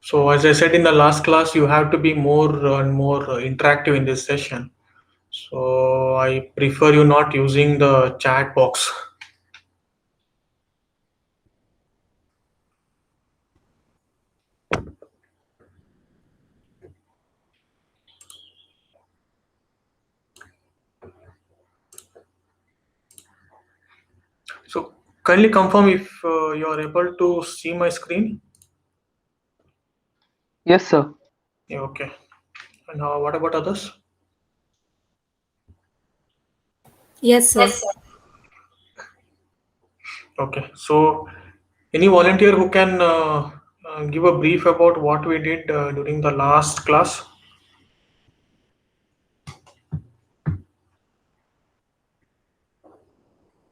So as I said in the last class, you have to be more and more interactive in this session. So I prefer you not using the chat box. So kindly confirm if you are able to see my screen. Yes, sir. Yeah, okay. And what about others? Yes, sir. Okay. So any volunteer who can give a brief about what we did during the last class?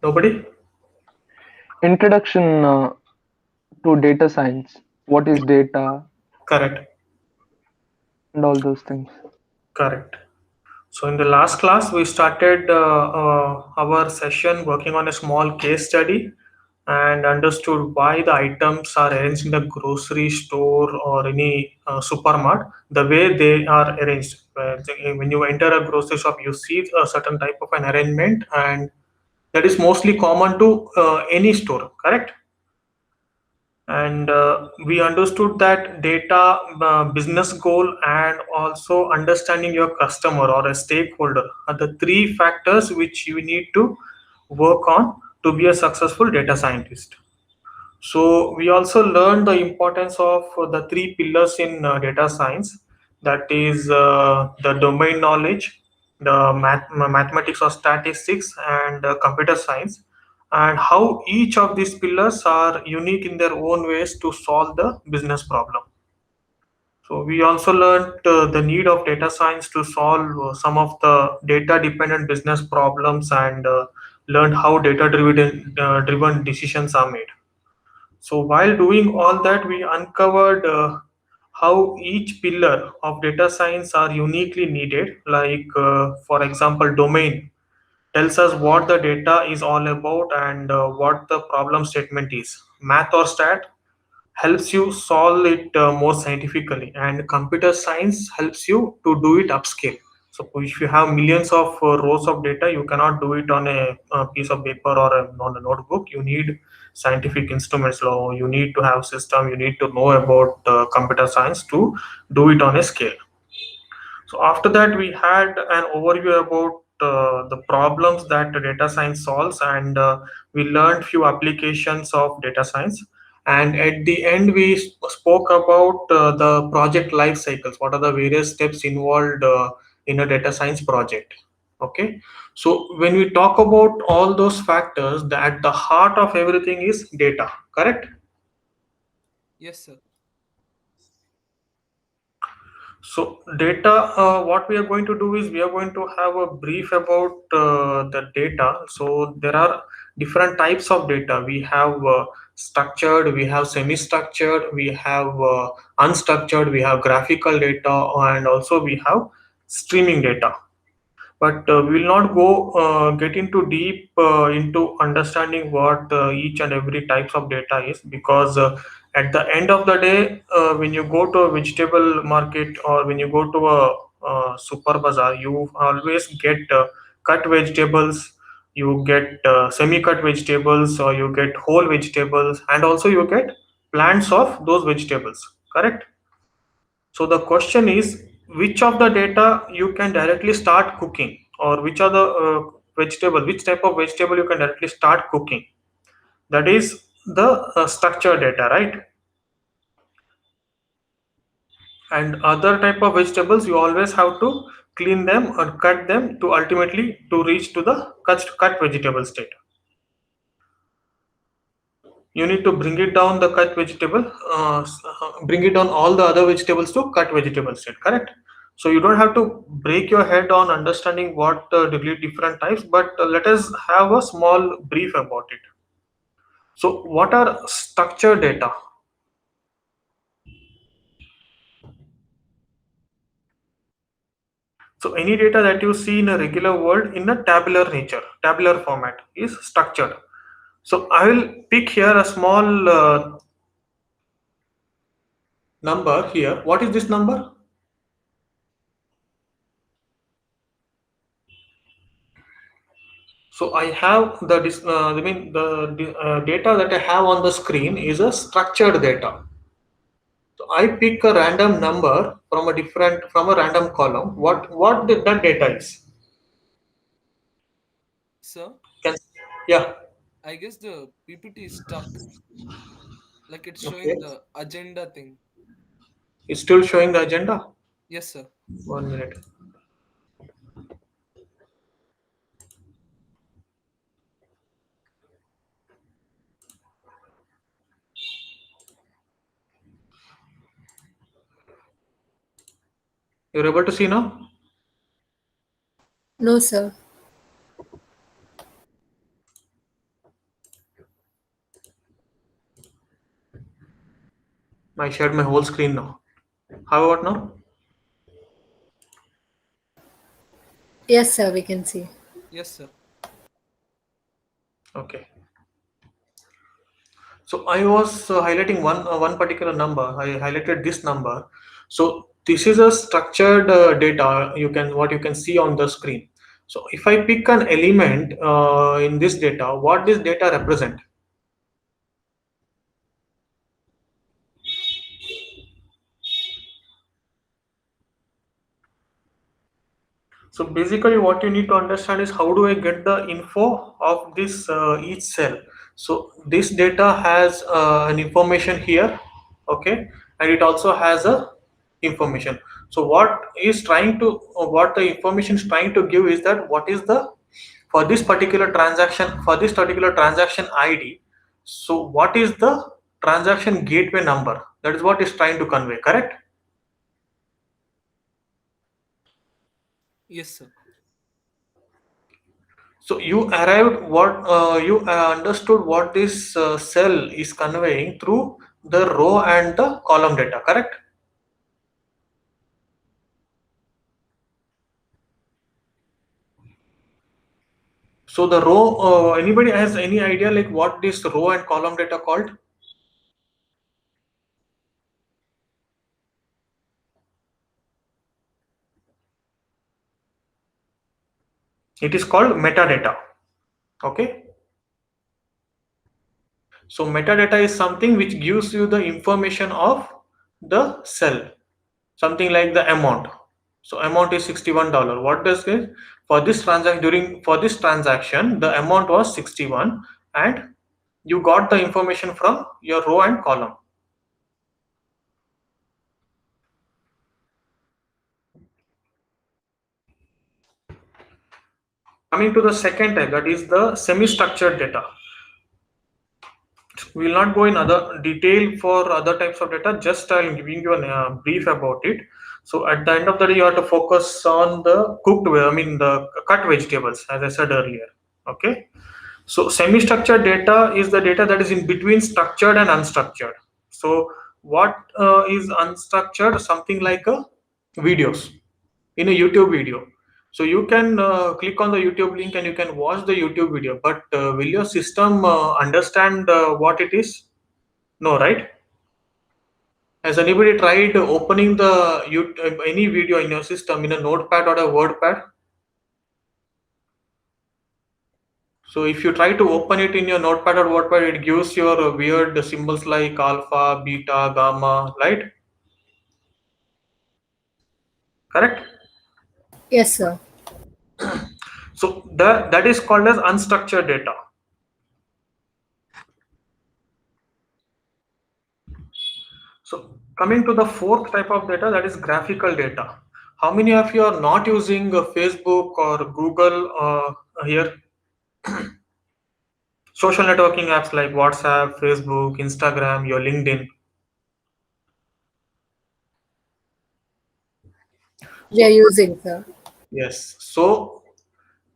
Nobody? Introduction to data science. What is data Correct. and all those things. Correct. So in the last class, we started our session working on a small case study and understood why the items are arranged in the grocery store or any supermarket, the way they are arranged. When you enter a grocery shop, you see a certain type of an arrangement, and that is mostly common to any store, correct? And we understood that data, business goal, and also understanding your customer or a stakeholder are the three factors which you need to work on to be a successful data scientist. So we also learned the importance of the three pillars in data science, that is the domain knowledge, the mathematics or statistics, and computer science, and how each of these pillars are unique in their own ways to solve the business problem. So we also learned the need of data science to solve some of the data dependent business problems, and learned how data driven decisions are made. So while doing all that, we uncovered how each pillar of data science are uniquely needed. Like, for example, domain tells us what the data is all about and what the problem statement is. Math or stat helps you solve it more scientifically, and computer science helps you to do it upscale. So if you have millions of rows of data, you cannot do it on a piece of paper or on a notebook. You need scientific instruments. So you need to have system, you need to know about computer science to do it on a scale. So after that, we had an overview about the problems that data science solves, and we learned few applications of data science. And at the end, we spoke about the project life cycles. What are the various steps involved in a data science project? Okay. So when we talk about all those factors, at the heart of everything is data. Correct? Yes, sir. So data, what we are going to do is we are going to have a brief about the data. So there are different types of data. We have structured, we have semi-structured, we have unstructured, we have graphical data, and also we have streaming data. But we will not go get into deep into understanding what each and every types of data is, because at the end of the day, when you go to a vegetable market or when you go to a super bazaar, you always get cut vegetables, you get semi-cut vegetables, or you get whole vegetables, and also you get plants of those vegetables, correct? So the question is, which of the data you can directly start cooking, or which are the vegetable, which type of vegetable you can directly start cooking? That is the structured data, right? And other type of vegetables, you always have to clean them or cut them to ultimately to reach to the cut vegetable state. You need to bring it down the cut vegetable, bring it down all the other vegetables to cut vegetable state, correct? So you don't have to break your head on understanding what different types, but let us have a small brief about it. So what are structured data? So any data that you see in a regular world in a tabular format is structured. So I will pick here a small number here. What is this number? So I have the data that I have on the screen is a structured data. So I pick a random number from a random column. That data is? Sir, Can Yeah. I guess the PPT is stuck. Like it's Okay. showing the agenda thing. It's still showing the agenda. Yes, sir. 1 minute. You're able to see now? No, sir. I shared my whole screen now. How about now? Yes, sir, we can see. Yes, sir. Okay. So I was highlighting one particular number. I highlighted this number. So this is a structured data. What you can see on the screen. So if I pick an element in this data, what this data represent? So basically what you need to understand is how do I get the info of this each cell. So this data has an information here, okay, and it also has a information. So what the information is trying to give is that what is the for this particular transaction ID. So what is the transaction gateway number? That is what it's trying to convey, correct? Yes, sir. So you understood what this cell is conveying through the row and the column data, correct? So the row, anybody has any idea like what this row and column data called? It is called metadata. Okay. So metadata is something which gives you the information of the cell, something like the amount. So amount is $61. What does it for this transaction? The amount was 61, and you got the information from your row and column. Coming to the second type, that is the semi-structured data. We will not go in other detail for other types of data. Just I'm giving you a brief about it. So at the end of the day, you have to focus on the the cut vegetables, as I said earlier. Okay. So semi-structured data is the data that is in between structured and unstructured. So what is unstructured? Something like videos in a YouTube video. So you can click on the YouTube link and you can watch the YouTube video, but will your system understand what it is? No, right? Has anybody tried opening any video in your system in a notepad or a wordpad? So if you try to open it in your notepad or wordpad, it gives your weird symbols like alpha, beta, gamma, right? Correct? Yes, sir. So that is called as unstructured data. So coming to the fourth type of data, that is graphical data. How many of you are not using Facebook or Google here? Social networking apps like WhatsApp, Facebook, Instagram, your LinkedIn. We are using, sir. Yes. So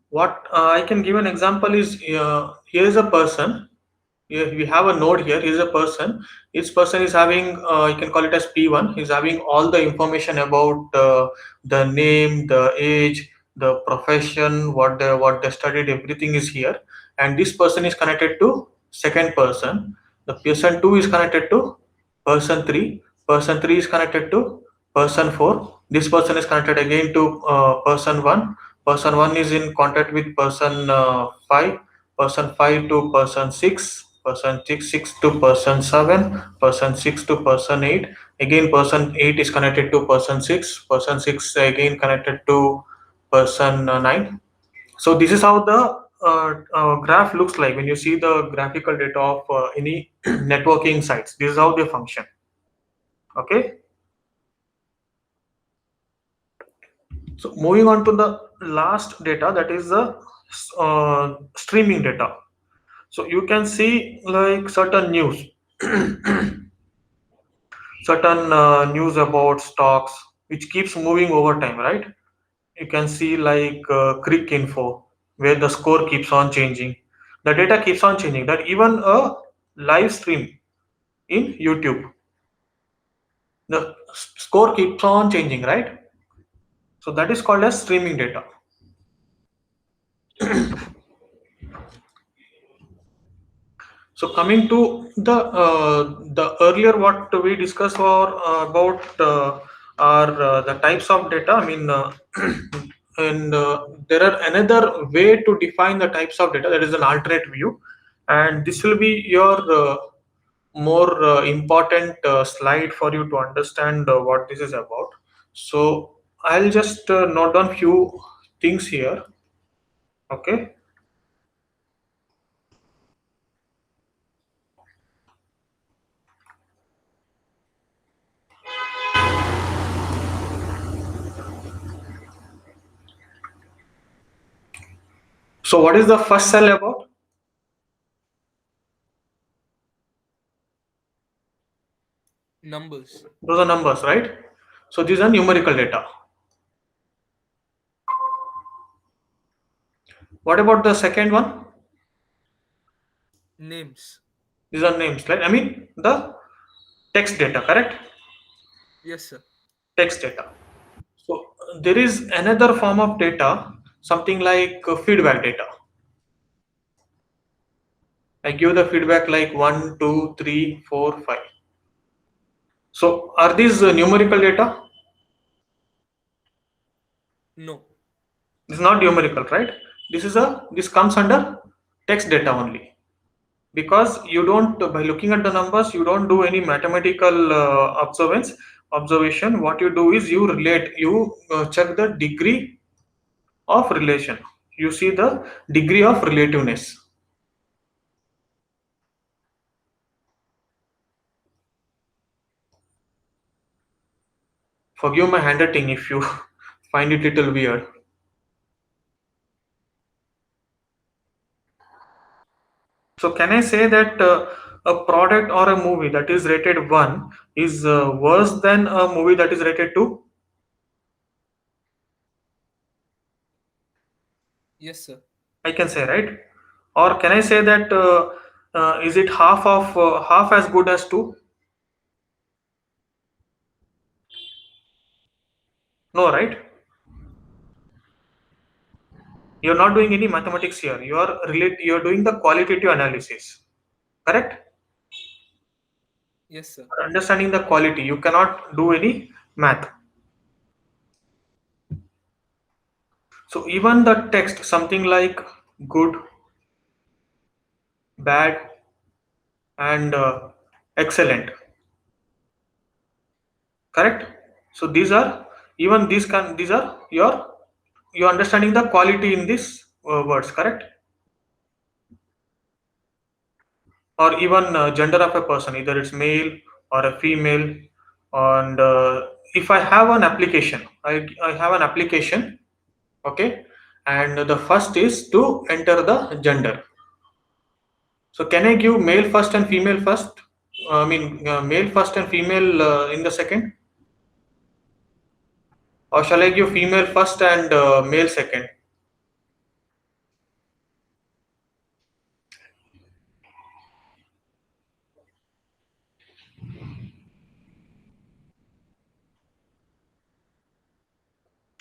what I can give an example is here is a person. Here we have a node here. Here is a person. This person is having you can call it as P1. He's having all the information about the name, the age, the profession, what they studied. Everything is here, and this person is connected to second person. The person 2 is connected to person 3. person 3 is connected to person 4. This person is connected again to person 1. Person 1 is in contact with person 5. Person 5 to person 6. Person 6 to person 7. Person 6 to person 8. Again person 8 is connected to person 6. Person 6 again connected to person 9. So this is how the graph looks like when you see the graphical data of any networking sites. This is how they function. Okay. So moving on to the last data, that is the streaming data. So you can see like certain news, certain news about stocks, which keeps moving over time, right? You can see like Crick Info, where the score keeps on changing. The data keeps on changing. That even a live stream in YouTube, the score keeps on changing, right? So that is called as streaming data. So coming to the earlier what we discussed for about are the types of data. I mean, and there are another way to define the types of data. That is an alternate view, and this will be your more important slide for you to understand what this is about. So I'll just note down few things here. Okay. So what is the first cell about? Numbers. Those are numbers, right? So these are numerical data. What about the second one? Names. These are names, right? I mean the text data, correct? Yes, sir. Text data. So there is another form of data, something like feedback data. I give the feedback like 1, 2, 3, 4, 5. So are these numerical data? No. This is not numerical, right? This comes under text data only, because you don't, by looking at the numbers, you don't do any mathematical observation. What you do is you relate, you check the degree of relation, you see the degree of relativeness. Forgive my handwriting if you find it little weird. So can I say that a product or a movie that is rated 1 is worse than a movie that is rated 2? Yes, sir. I can say, right? Or can I say that is it half as good as 2? No, right? You're not doing any mathematics here. You're doing the qualitative analysis. Correct? Yes, sir. For understanding the quality, you cannot do any math. So even the text, something like good, bad, and excellent. Correct? So these are, even these are you're understanding the quality in these words. Correct? Or even gender of a person, either it's male or a female. And if I have an application, I have an application, okay, and the first is to enter the gender. So can I give male first and female first? Male first and female in the second, or shall I give female first and male second?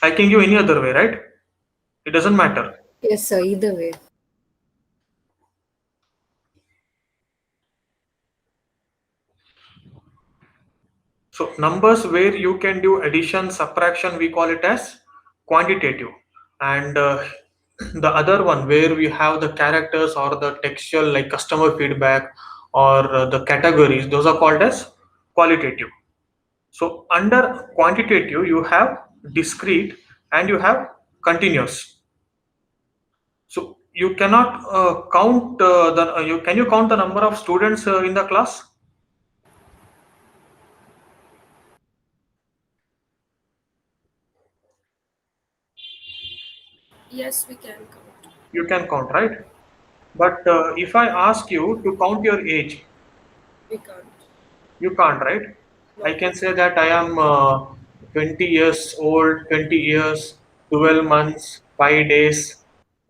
I can give any other way, right? It doesn't matter. Yes, sir. Either way. So numbers where you can do addition, subtraction, we call it as quantitative. And the other one where we have the characters or the textual like customer feedback or the categories, those are called as qualitative. So under quantitative, you have discrete and you have continuous. So you cannot count you can you count the number of students in the class? Yes, we can count. You can count, right? But if I ask you to count your age, We can't. you can't, right? No. I can say that I am 20 years old, 20 years, 12 months, 5 days,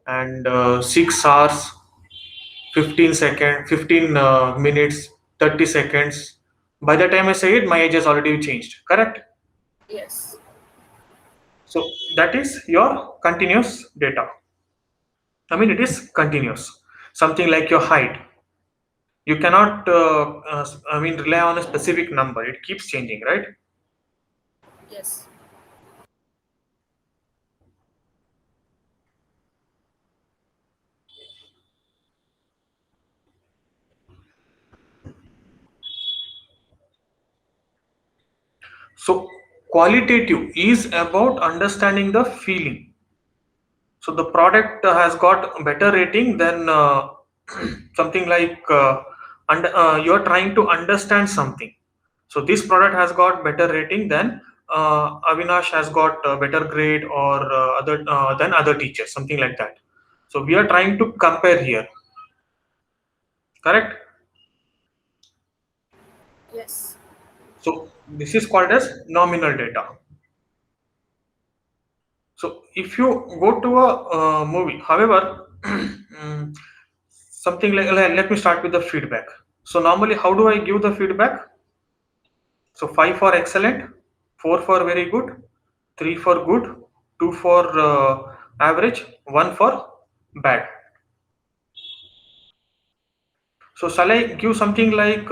and 6 hours, 15 minutes, 30 seconds. By the time I say it, my age has already changed, correct? Yes. So that is your continuous data. I mean, it is continuous. Something like your height. You cannot, rely on a specific number. It keeps changing, right? Yes. So qualitative is about understanding the feeling. So the product has got better rating than something like you're trying to understand something. So this product has got better rating than Avinash has got a better grade or other than other teachers, something like that. So we are trying to compare here, correct? Yes. So this is called as nominal data. So if you go to a movie, however, something like let me start with the feedback. So normally, how do I give the feedback? So 5 for excellent, 4 for very good, 3 for good, 2 for average, 1 for bad. So shall I give something like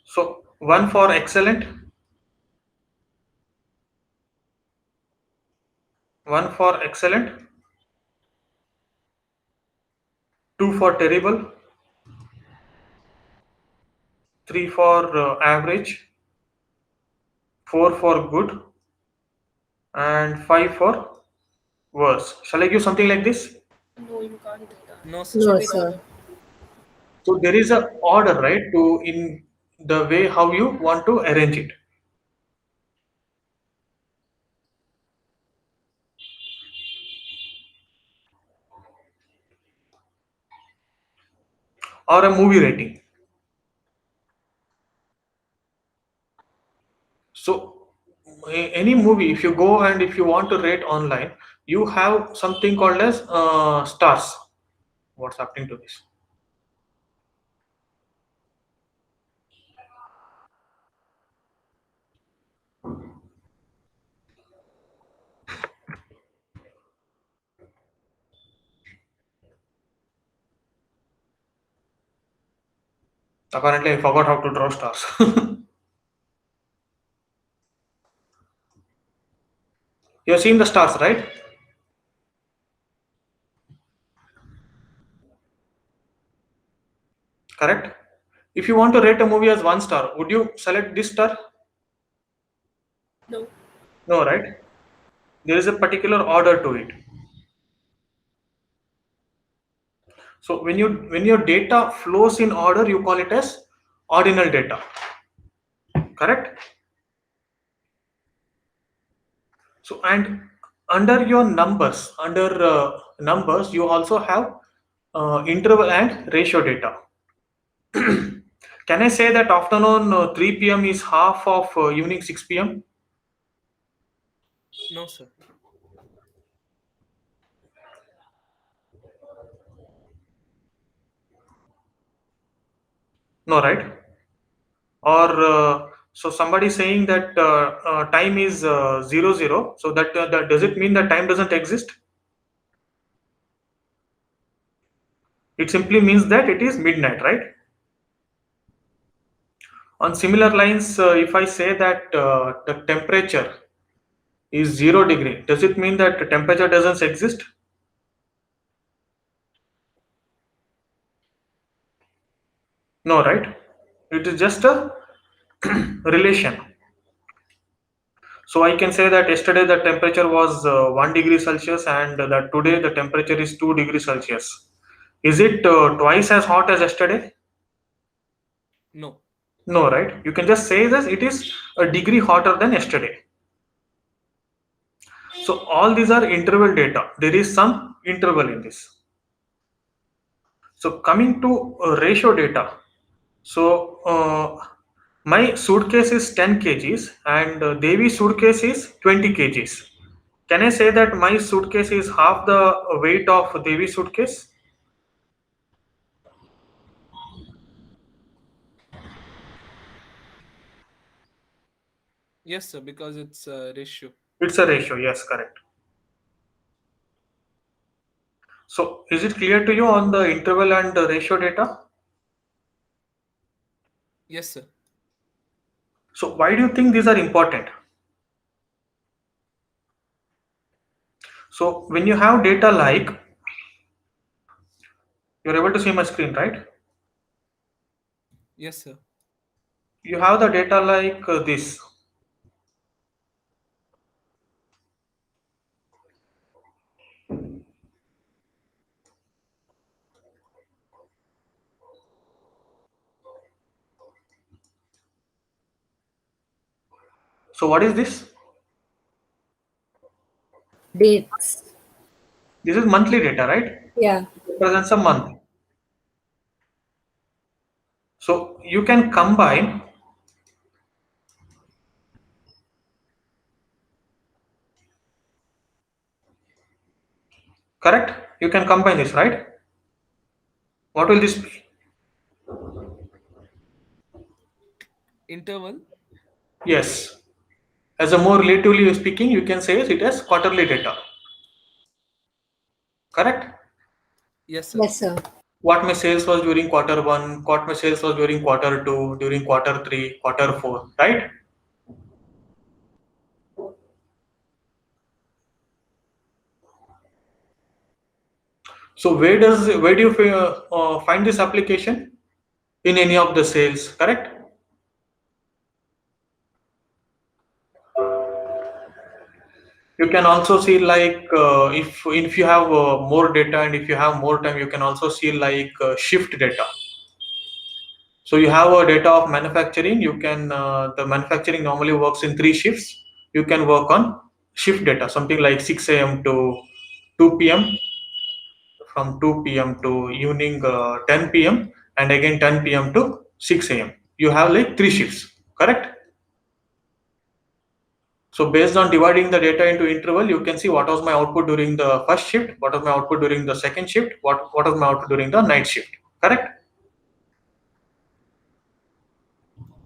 so 1 for excellent, 1 for excellent, 2 for terrible, 3 for average, 4 for good, and 5 for worse. Shall I give something like this? No, you can't do that. No, sir. No, Should be sir. order. So there is a order, right, to in the way how you want to arrange it. Or a movie rating. So any movie, if you go and if you want to rate online, you have something called as stars. What's happening to this? Apparently, I forgot how to draw stars. You're seeing the stars, right? Correct. If you want to rate a movie as 1 star, would you select this star? No. No, right? There is a particular order to it. So when your data flows in order, you call it as ordinal data. Correct? So and under your numbers, numbers, you also have interval and ratio data. Can I say that afternoon 3 p.m. is half of evening 6 p.m.? No, sir. No, right? Or so somebody saying that time is 00. So that does it mean that time doesn't exist? It simply means that it is midnight, right? On similar lines, if I say that the temperature is 0 degree, does it mean that the temperature doesn't exist? No, right? It is just a relation. So I can say that yesterday the temperature was 1 degree Celsius and that today the temperature is 2 degrees Celsius. Is it twice as hot as yesterday? No. No, right? You can just say that it is a degree hotter than yesterday. So all these are interval data. There is some interval in this. So coming to ratio data. So my suitcase is 10 kgs and Devi's suitcase is 20 kgs. Can I say that my suitcase is half the weight of Devi's suitcase? Yes, sir, because it's a ratio. It's a ratio, yes, correct. So is it clear to you on the interval and the ratio data? Yes, sir. So why do you think these are important? So when you have data like, you're able to see my screen, right? Yes, sir. You have the data like this. So what is this? Dates. This is monthly data, right? Yeah. It represents a month. So you can combine correct? You can combine this, right? What will this be? Interval. Yes. As a more relatively speaking, you can say it as quarterly data. Correct? Yes, sir. Yes, sir. What my sales was during quarter one, what my sales was during quarter two, during quarter three, quarter four, right? So where do you find this application? In any of the sales, correct? You can also see like if you have more data and if you have more time, you can also see like shift data. So you have a data of manufacturing. You can the manufacturing normally works in 3 shifts. You can work on shift data, something like 6 a.m. to 2 p.m. from 2 p.m. to evening 10 p.m. and again 10 p.m. to 6 a.m. You have like 3 shifts, correct? So based on dividing the data into interval, you can see what was my output during the first shift, what was my output during the second shift, what was my output during the night shift, correct?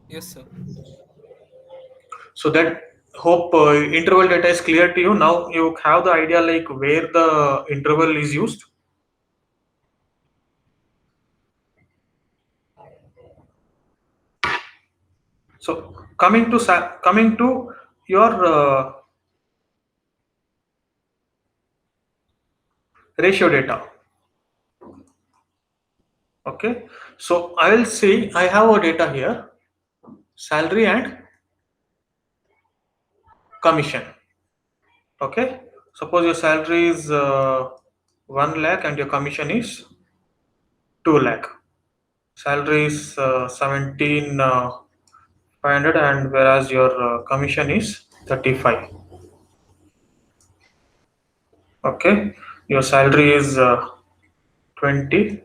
Yes, sir. So that hope interval data is clear to you. Now you have the idea like where the interval is used. So coming to your ratio data. Okay, so I will see I have a data here, salary and commission. Okay, suppose your salary is 1 lakh and your commission is 2 lakh. Salary is 17 500 and whereas your commission is 35. Okay, your salary is 20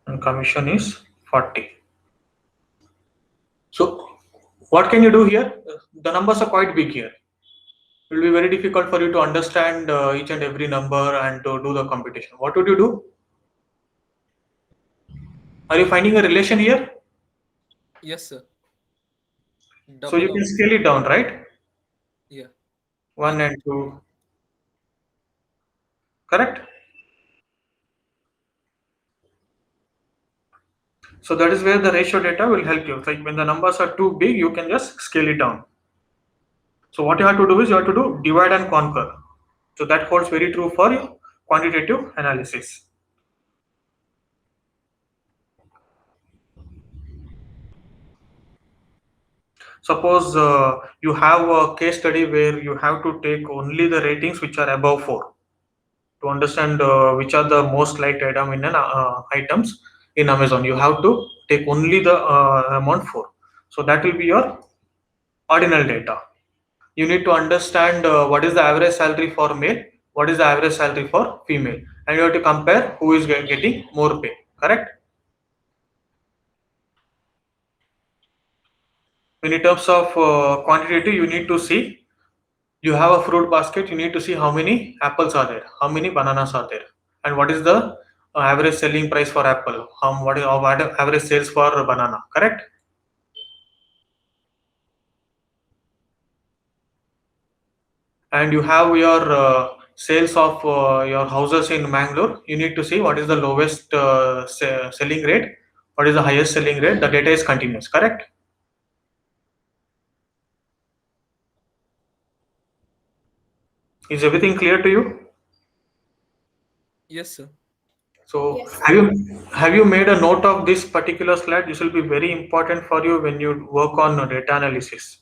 and commission is 40. So what can you do here? The numbers are quite big here. It will be very difficult for you to understand each and every number and to do the computation. What would you do? Are you finding a relation here? Yes, sir. So you Double can of. scale it down, right? Yeah. 1 and 2, correct? So that is where the ratio data will help you. It's like when the numbers are too big, you can just scale it down. So what you have to do is you have to do divide and conquer. So that holds very true for quantitative analysis. Suppose you have a case study where you have to take only the ratings which are above 4 to understand which are the most liked item in items in Amazon. You have to take only the amount 4. So that will be your ordinal data. You need to understand what is the average salary for male, what is the average salary for female, and you have to compare who is getting more pay. Correct? In terms of quantitative, you need to see, you have a fruit basket, you need to see how many apples are there, how many bananas are there, and what is the average selling price for apple, what is average sales for banana. Correct? And you have your sales of your houses in Mangalore. You need to see what is the lowest selling rate, what is the highest selling rate. The data is continuous. Correct? Is everything clear to you? Yes, sir. So Yes. have you made a note of this particular slide? This will be very important for you when you work on data analysis.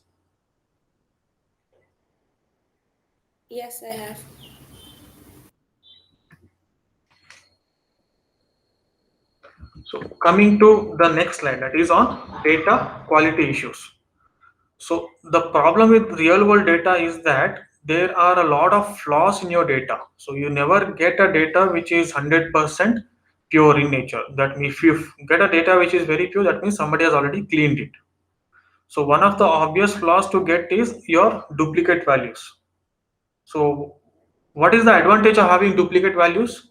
Yes, I have. So coming to the next slide, that is on data quality issues. So the problem with real world data is that there are a lot of flaws in your data. So you never get a data which is 100% pure in nature. That means if you get a data which is very pure, that means somebody has already cleaned it. So one of the obvious flaws to get is your duplicate values. So what is the advantage of having duplicate values?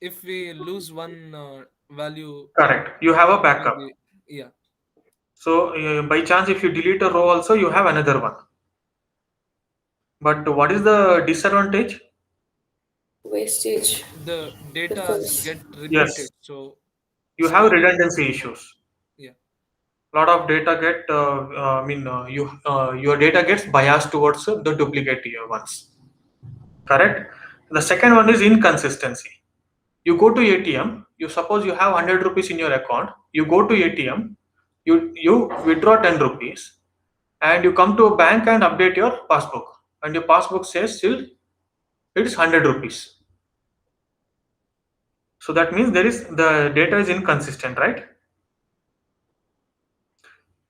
If we lose one value, Correct. You have a backup. maybe, yeah, So by chance, if you delete a row also, you have another one. But what is the disadvantage? Wastage. the data Because get Yes, repeated. So you have storing, redundancy issues. yeah, Lot of data get, your data gets biased towards the duplicate ones. Correct. The second one is inconsistency. You go to ATM. You suppose you have 100 rupees in your account. You go to ATM. You withdraw 10 rupees, and you come to a bank and update your passbook, and your passbook says still it's 100 rupees. So that means the data is inconsistent, right?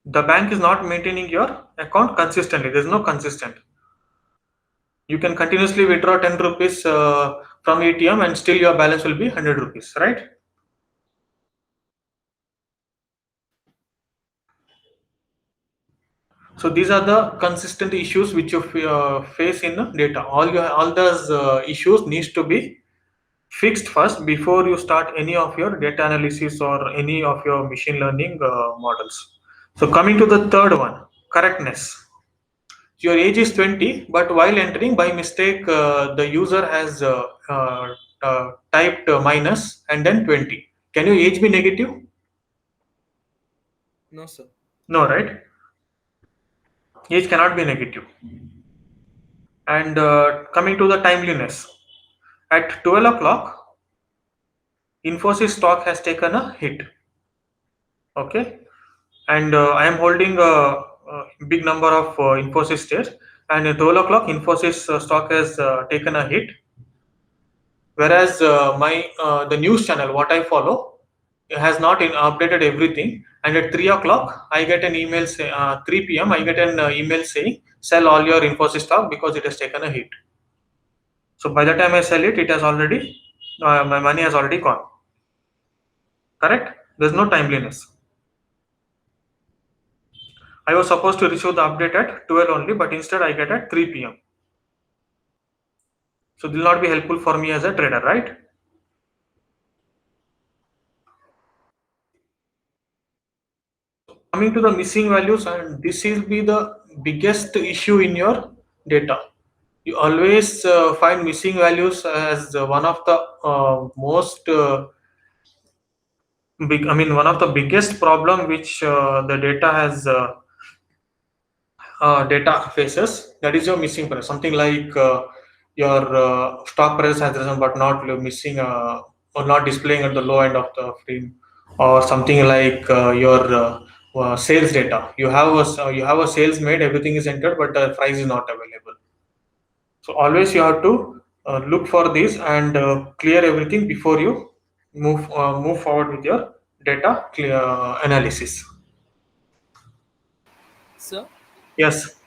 The bank is not maintaining your account consistently. There's no consistent. You can continuously withdraw 10 rupees from ATM and still your balance will be 100 rupees, right? So these are the consistent issues which you face in data. All those issues needs to be fixed first before you start any of your data analysis or any of your machine learning models. So coming to the third one, correctness. Your age is 20, but while entering by mistake, the user has typed minus and then 20. Can your age be negative? no, sir. No, right? Age cannot be negative. And coming to the timeliness, at 12 o'clock, Infosys stock has taken a hit. Okay, and I am holding a big number of Infosys shares, and at 12 o'clock, Infosys stock has taken a hit. Whereas the news channel what I follow has not updated everything, and at 3 o'clock I get an email 3 p.m. I get an email saying sell all your Infosys stock because it has taken a hit. So by the time I sell it, it has already my money has already gone. Correct? There's no timeliness. I was supposed to receive the update at 12 only, but instead I get at 3 p.m. So this will not be helpful for me as a trader, right? Coming to the missing values, and this will be the biggest issue in your data. You always find missing values as one of the most big. I mean, one of the biggest problem which the data has. Data faces, that is your missing price. Something like your stock price has risen but not missing or not displaying at the low end of the frame, or something like your sales data. You have a sales made, everything is entered, but the price is not available. So always you have to look for this and clear everything before you move forward with your data clear analysis. Sir, Yes.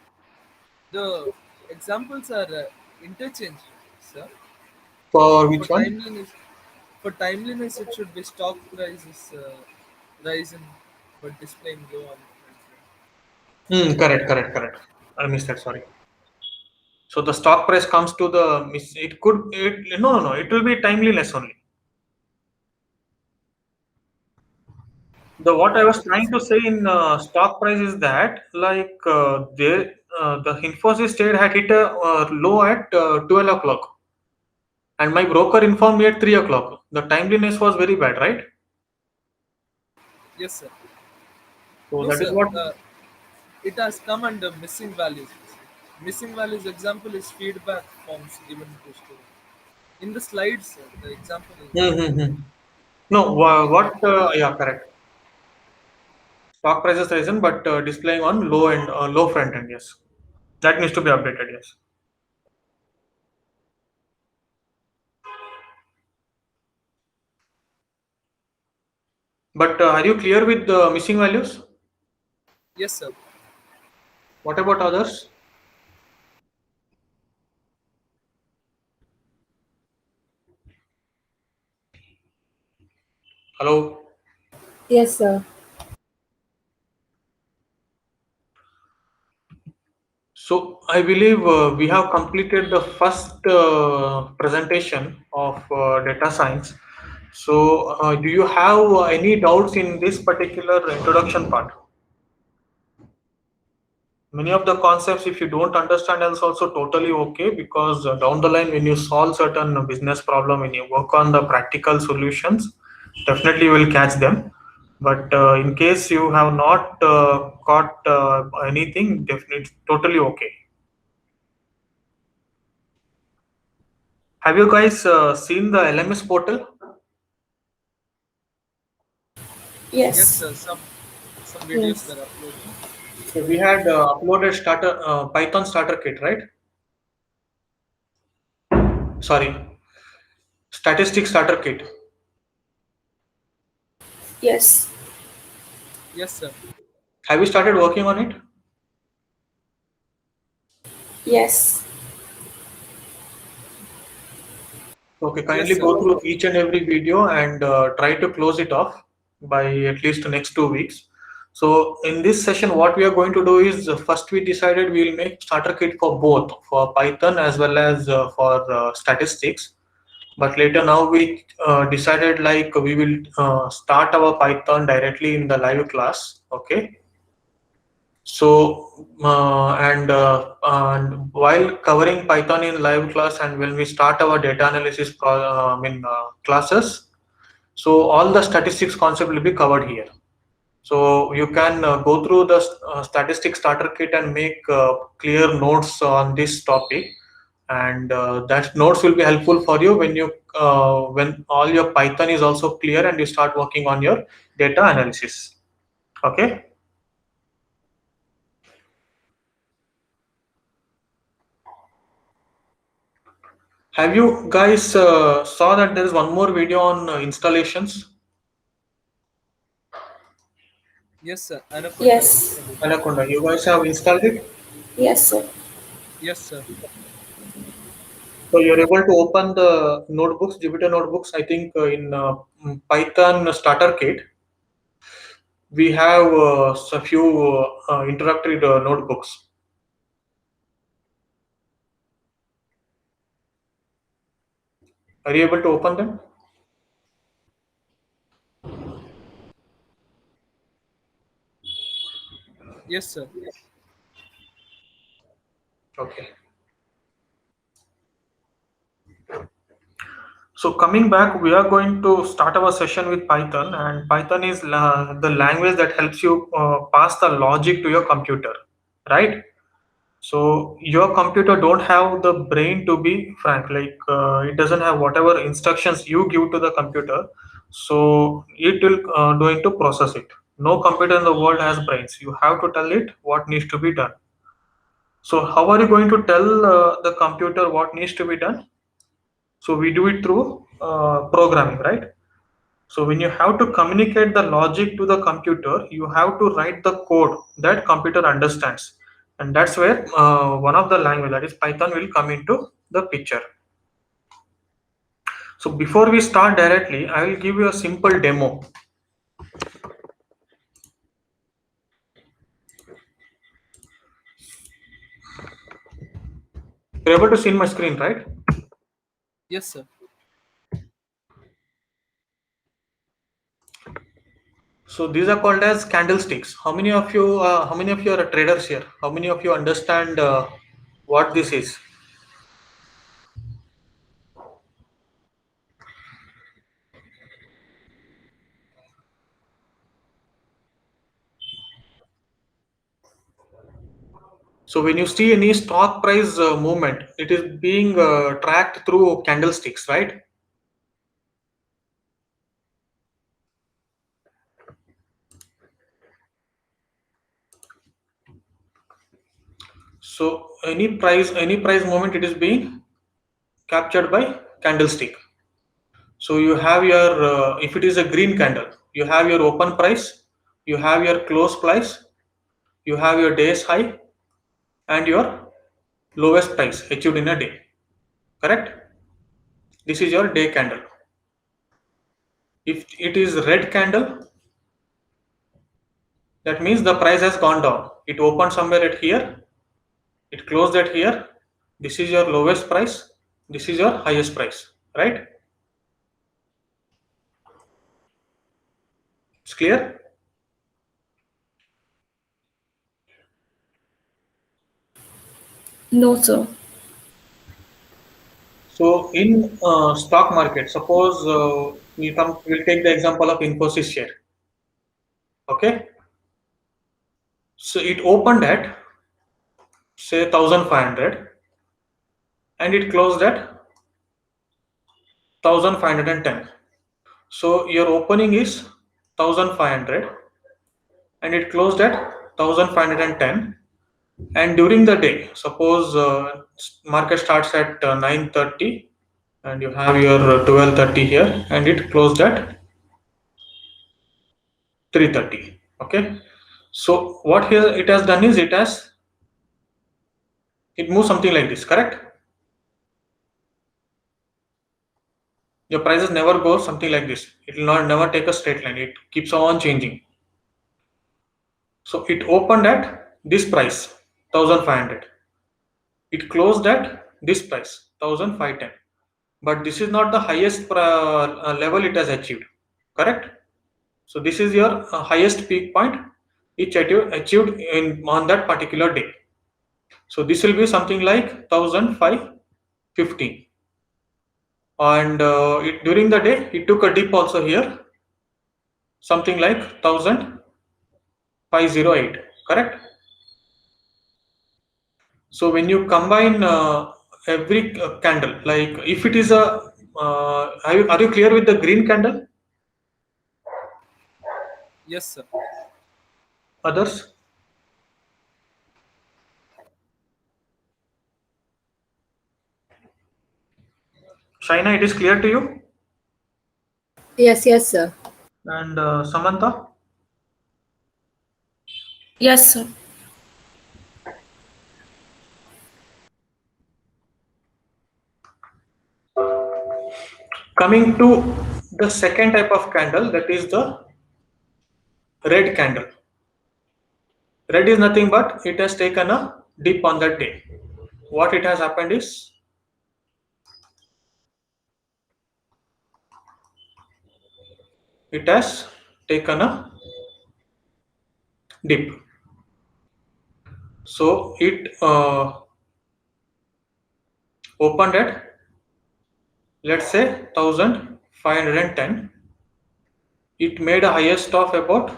the examples are interchanged, sir. For For which one? timeliness, it should be stock prices rising but displaying low on. Correct. I missed that. Sorry. So the stock price comes to the it could it no, it will be timeliness only. The what I was trying to say in stock price is that like there the Infosys trade had hit a low at 12 o'clock, and my broker informed me at 3 o'clock. The timeliness was very bad, right? Yes, sir. So No, that is sir. what. It has come under missing values. Missing values example is feedback forms given to students. In the slides, sir, the example is Mm-hmm. No, what? Yeah, correct. Stock prices risen, but displaying on low end, low front end. Yes, that needs to be updated. Yes. But are you clear with the missing values? yes, sir. What about others? Hello. Yes, sir. So I believe we have completed the first presentation of data science. So do you have any doubts in this particular introduction part? Many of the concepts, if you don't understand, is also totally okay, because down the line when you solve certain business problem, when you work on the practical solutions, definitely you will catch them. But in case you have not caught anything, definitely totally okay. Have you guys seen the LMS portal? Yes, Yes. sir. Some videos Yes. were uploaded. So we had uploaded starter Python starter kit, right? Sorry, statistics starter kit. Yes. Yes, sir. Have you started working on it? Yes. Okay, Yes, kindly sir. go through each and every video and try to close it off by at least the next 2 weeks. So in this session, what we are going to do is first we decided we will make starter kit for both, for Python as well as for statistics. But later now we decided like we will start our Python directly in the live class. Okay. So and while covering Python in live class, and when we start our data analysis classes, so all the statistics concept will be covered here. So you can go through the statistics starter kit and make clear notes on this topic, and that notes will be helpful for you when you when all your Python is also clear and you start working on your data analysis. Okay. Have you guys saw that there is one more video on installations? Yes, sir. Anaconda Yes. installation. Anaconda, you guys have installed it? Yes, sir. Yes, sir. So you're able to open the notebooks, Jupyter notebooks. I think in Python starter kit, we have a few introductory notebooks. Are you able to open them? Yes, sir. Okay. So coming back, we are going to start our session with Python, and Python is the language that helps you pass the logic to your computer, right? So your computer don't have the brain, to be frank, like it doesn't have whatever instructions you give to the computer, so it will going to process it. No computer in the world has brains. You have to tell it what needs to be done. So how are you going to tell the computer what needs to be done? So we do it through programming, right? So when you have to communicate the logic to the computer, you have to write the code that computer understands, and that's where one of the language, that is Python, will come into the picture. So before we start directly, I will give you a simple demo. You're able to see my screen, right? Yes, sir. So these are called as candlesticks. How many of you are traders here? How many of you understand what this is? So when you see any stock price movement, it is being tracked through candlesticks, right? So any price movement, it is being captured by candlestick. So you have your if it is a green candle, you have your open price, you have your close price, you have your day's high, and your lowest price achieved in a day. Correct? This is your day candle. If it is red candle, that means the price has gone down. It opened somewhere at here, it closed at here. This is your lowest price, this is your highest price, right? It's clear? No, sir. So in stock market, suppose we'll take the example of Infosys share. Okay, so it opened at say 1500 and it closed at 1510. So your opening is 1500 and it closed at 1510. And during the day, suppose market starts at 9:30 and you have your 12:30 here and it closed at 3:30. Okay, so what here it has done is it moves something like this, correct? Your prices never go something like this. It will not never take a straight line. It keeps on changing. So it opened at this price 1500. It closed at this price 1510. But this is not the highest level it has achieved, correct? So this is your highest peak point which achieved in on that particular day. So this will be something like 1515. And during the day it took a dip also here, something like 1508, correct? So when you combine every candle, like if it is a are you clear with the green candle? Yes, sir. Others? Shaina, it is clear to you? Yes, yes, sir. And Samantha? Yes, sir. Coming to the second type of candle, that is the red candle. Red is nothing but it has taken a dip on that day. What it has happened is it has taken a dip. So it opened at let's say 1510. It made a highest of about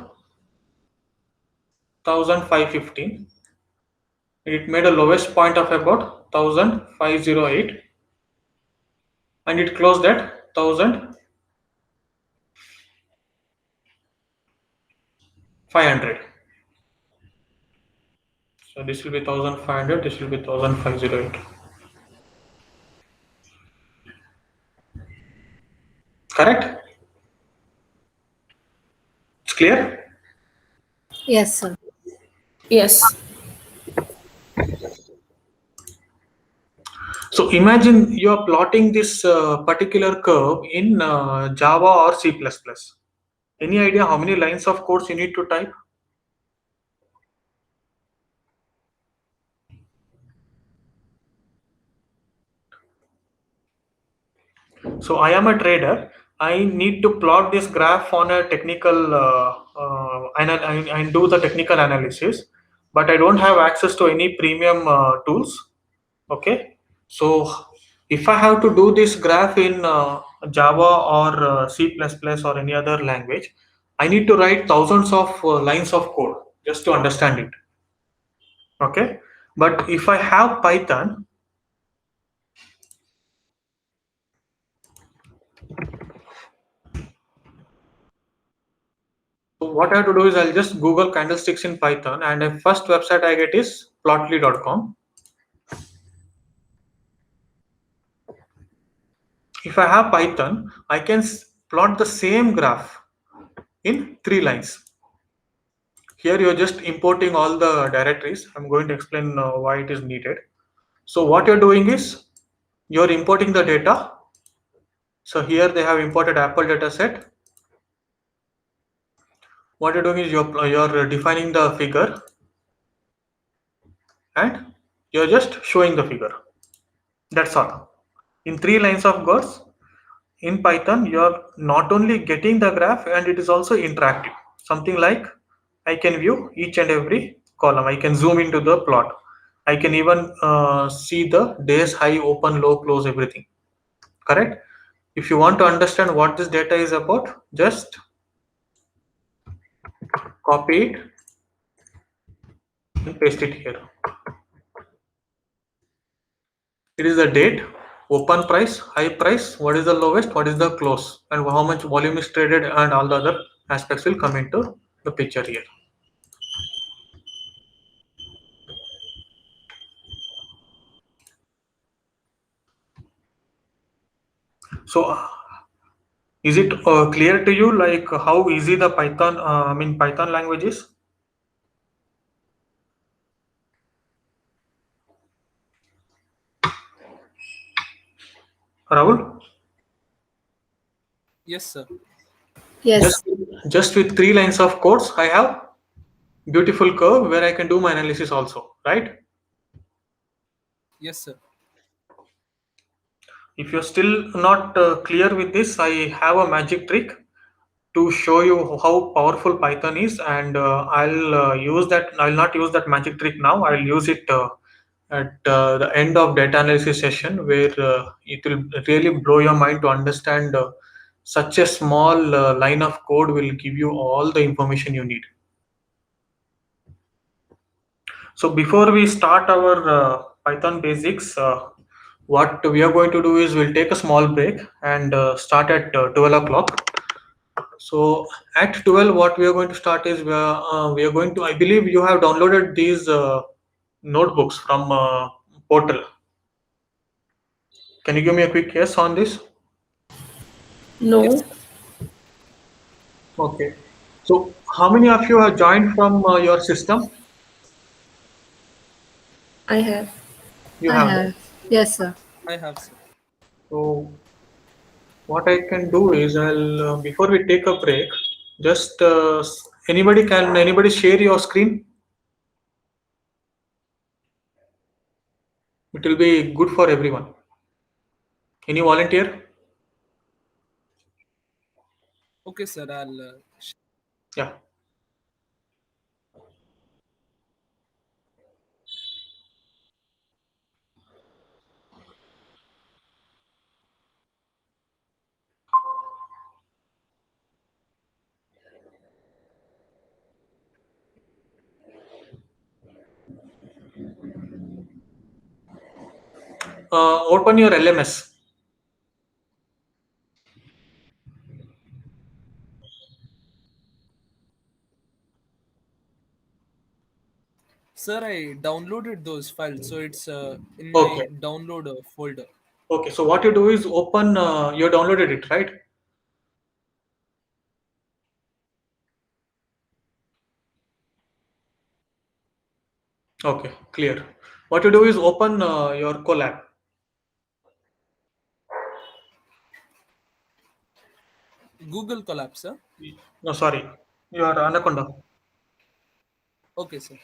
1515. It made a lowest point of about 1508, and it closed at 1500. So this will be 1500, this will be 1508. Correct? It's clear? Yes, sir. Yes. So imagine you are plotting this particular curve in Java or C++. Any idea how many lines of codes you need to type? So I am a trader. I need to plot this graph on a technical and do the technical analysis, but I don't have access to any premium tools. Okay, so if I have to do this graph in Java or C++ or any other language, I need to write thousands of lines of code just to understand it. Okay, but if I have Python, so what I have to do is I'll just Google candlesticks in Python, and the first website I get is plotly.com. If I have Python, I can plot the same graph in 3 lines. Here you're just importing all the directories. I'm going to explain why it is needed. So what you're doing is you're importing the data. So here they have imported Apple data set. What you're doing is you're defining the figure and you're just showing the figure. That's all. In 3 lines of code in Python, you're not only getting the graph and it is also interactive. Something like I can view each and every column. I can zoom into the plot. I can even see the days high, open, low, close, everything. Correct? If you want to understand what this data is about, just copy it and paste it here. It is the date, open price, high price, what is the lowest, what is the close, and how much volume is traded, and all the other aspects will come into the picture here. So is it clear to you like how easy the Python language is? Rahul? Yes, sir. Yes. Just with 3 lines of codes, I have beautiful curve where I can do my analysis also, right? Yes, sir. If you're still not clear with this, I have a magic trick to show you how powerful Python is, and I'll use that. I'll not use that magic trick now. I'll use it at the end of data analysis session, where it will really blow your mind to understand such a small line of code will give you all the information you need. So before we start our Python basics, what we are going to do is we'll take a small break and start at 12 o'clock. So at 12, what we are going to start is we are going to, I believe you have downloaded these notebooks from portal. Can you give me a quick yes on this? No. Okay. So how many of you have joined from your system? I have. You I have. have. Yes, sir. I have, sir. So what I can do is I'll before we take a break, just anybody share your screen? It will be good for everyone. Any volunteer? Okay, sir. I'll. Yeah. Open your LMS. Sir, I downloaded those files, so it's in my Okay. download folder. Okay. So what you do is open. You downloaded it, right? Okay. Clear. What you do is open your Colab. Google Collapse, sir. No, sorry. Your Anaconda. Okay, sir.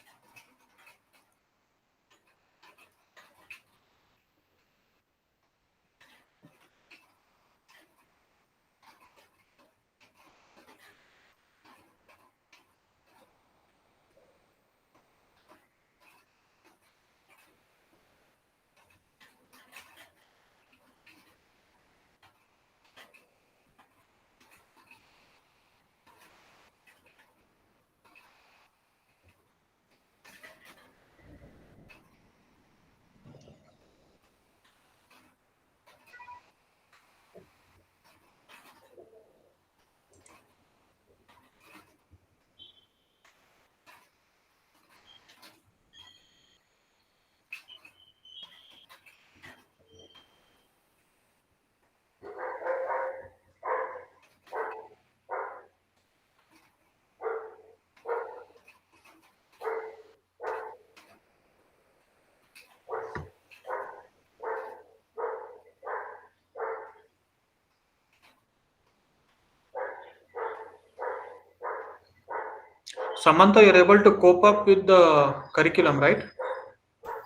Samantha, you're able to cope up with the curriculum, right?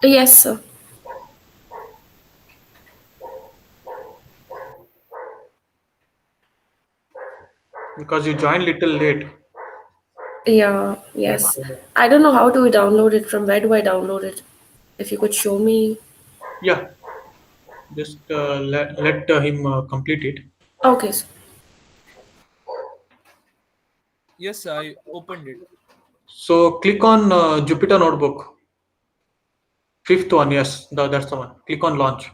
Yes, sir. Because you joined little late. Yeah, yes. I don't know how do we download it. From where do I download it? If you could show me. Yeah. Just let him complete it. Okay, sir. Yes, I opened it. So click on Jupyter Notebook. Fifth one, yes, that's the one. Click on launch.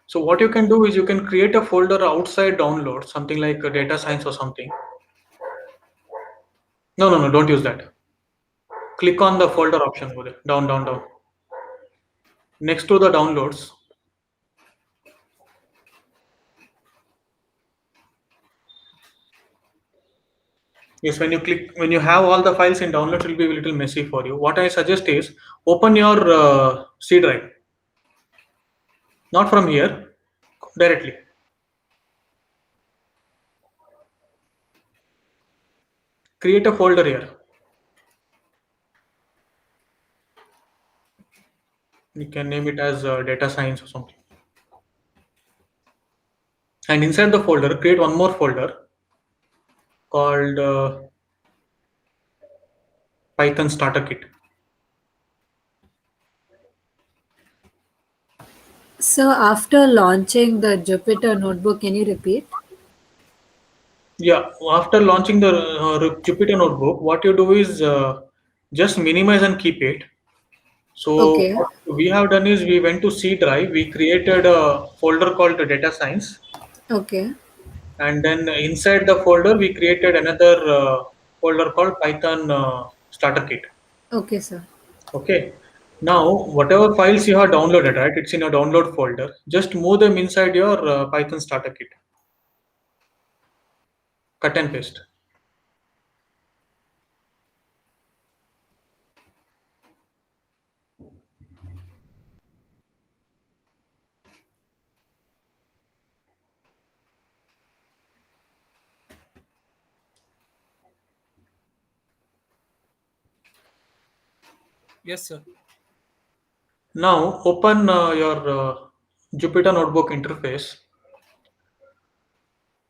So what you can do is you can create a folder outside download, something like data science or something. No, no, no, don't use that. Click on the folder option over there. Down, down, down. Next to the downloads. Yes, when you have all the files in downloads, it will be a little messy for you. What I suggest is open your C drive. Not from here, directly. Create a folder here. You can name it as data science or something. And inside the folder, create one more folder called Python Starter Kit. So after launching the Jupyter Notebook, can you repeat? Yeah, after launching the Jupyter Notebook, what you do is just minimize and keep it. So Okay. what we have done is we went to C drive, we created a folder called data science, Okay. and then inside the folder we created another folder called Python Starter Kit. Okay, sir. Okay. Now, whatever files you have downloaded, right? It's in your download folder. Just move them inside your Python Starter Kit. Cut and paste. Yes, sir. Now open your Jupyter Notebook interface.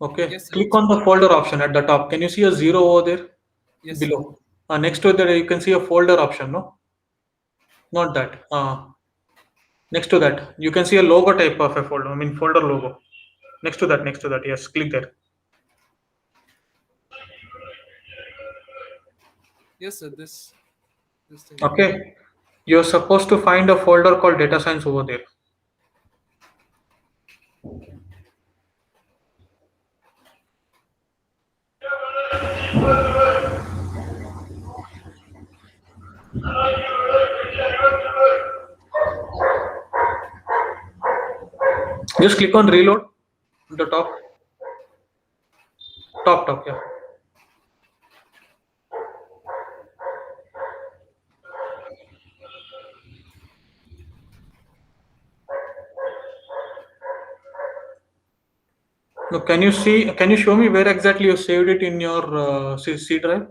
Okay, Yes, sir. click It's on the open. folder option at the top. Can you see a zero over there Yes, sir. below? Next to that, you can see a folder option. No, not that. Next to that, you can see a logo type of a folder. I mean, folder logo. Next to that. Yes, click there. Yes, sir. This thing only. Okay, you're supposed to find a folder called data science over there. Just click on reload at the top. Top, yeah. Now, can you see? Can you show me where exactly you saved it in your C drive?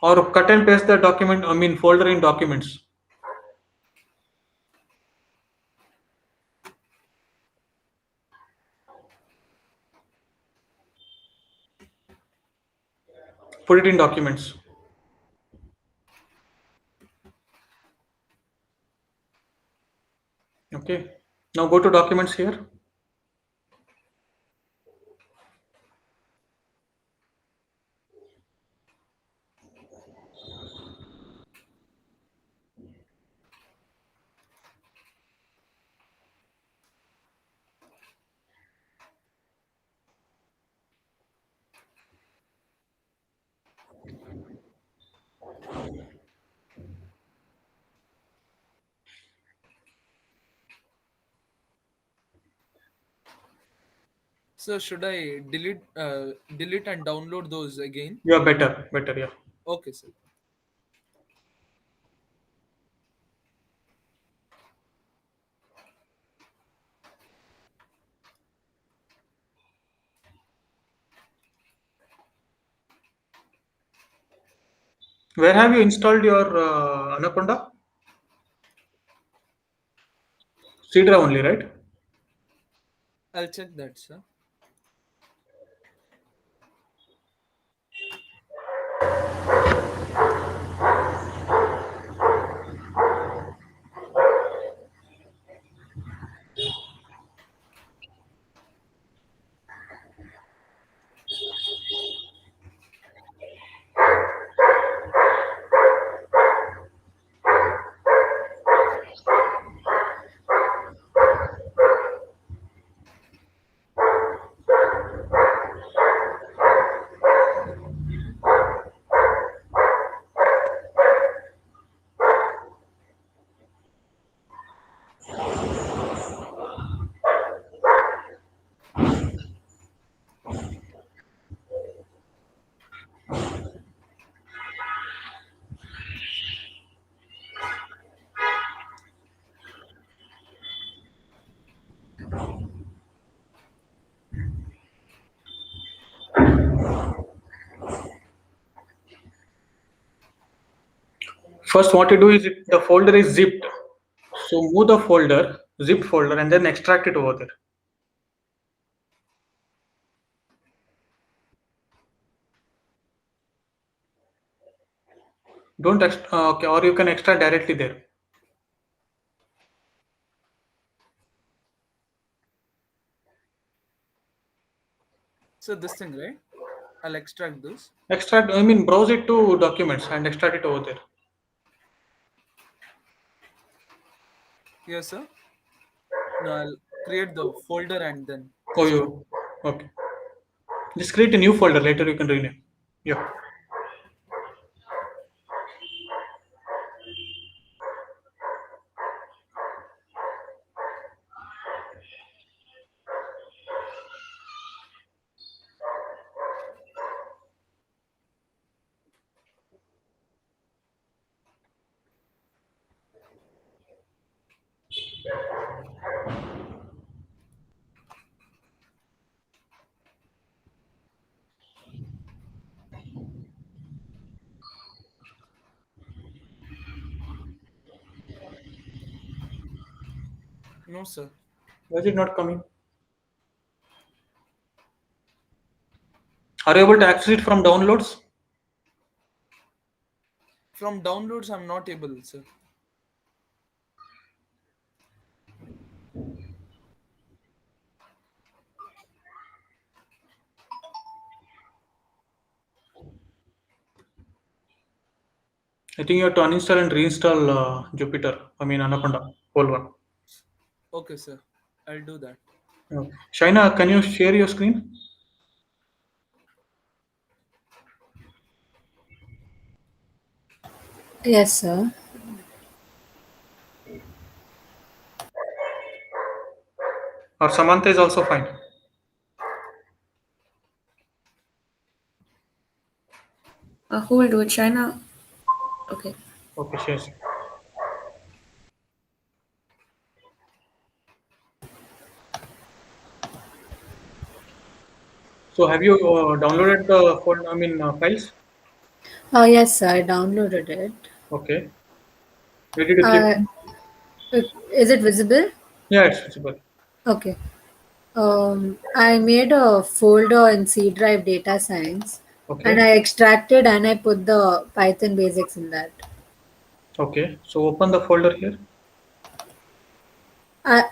Or cut and paste the document. I mean, folder in documents. Put it in documents. Okay. Now go to documents here. So should I delete and download those again? Yeah, better. Yeah. Okay, sir. Where have you installed your Anaconda? C drive only, right? I'll check that, sir. First, what you do is the folder is zipped. So move the folder, zipped folder, and then extract it over there. Don't okay, or you can extract directly there. So this thing, right? I'll extract this. Extract. I mean, browse it to documents and extract it over there. Yes, sir. No, I'll create the folder and then Oh, extract. you okay? Just create a new folder. Later you can rename. Yeah. No, sir. Why is it not coming? Are you able to access it from downloads? From downloads, I'm not able, sir. I think you have to uninstall and reinstall Jupyter. I mean Anaconda, whole one. Okay, sir. I'll do that. Okay. Shaina, can you share your screen? Yes, sir. Or Samantha is also fine. Who will do it? China? Okay. Okay, shares. So have you downloaded the files? Yes, sir. I downloaded it. Okay. Where did you Uh, keep? is it visible? Yeah, it's visible. Okay. I made a folder in C drive data science and Okay. I extracted and I put the Python basics in that. Okay. So open the folder here. Uh,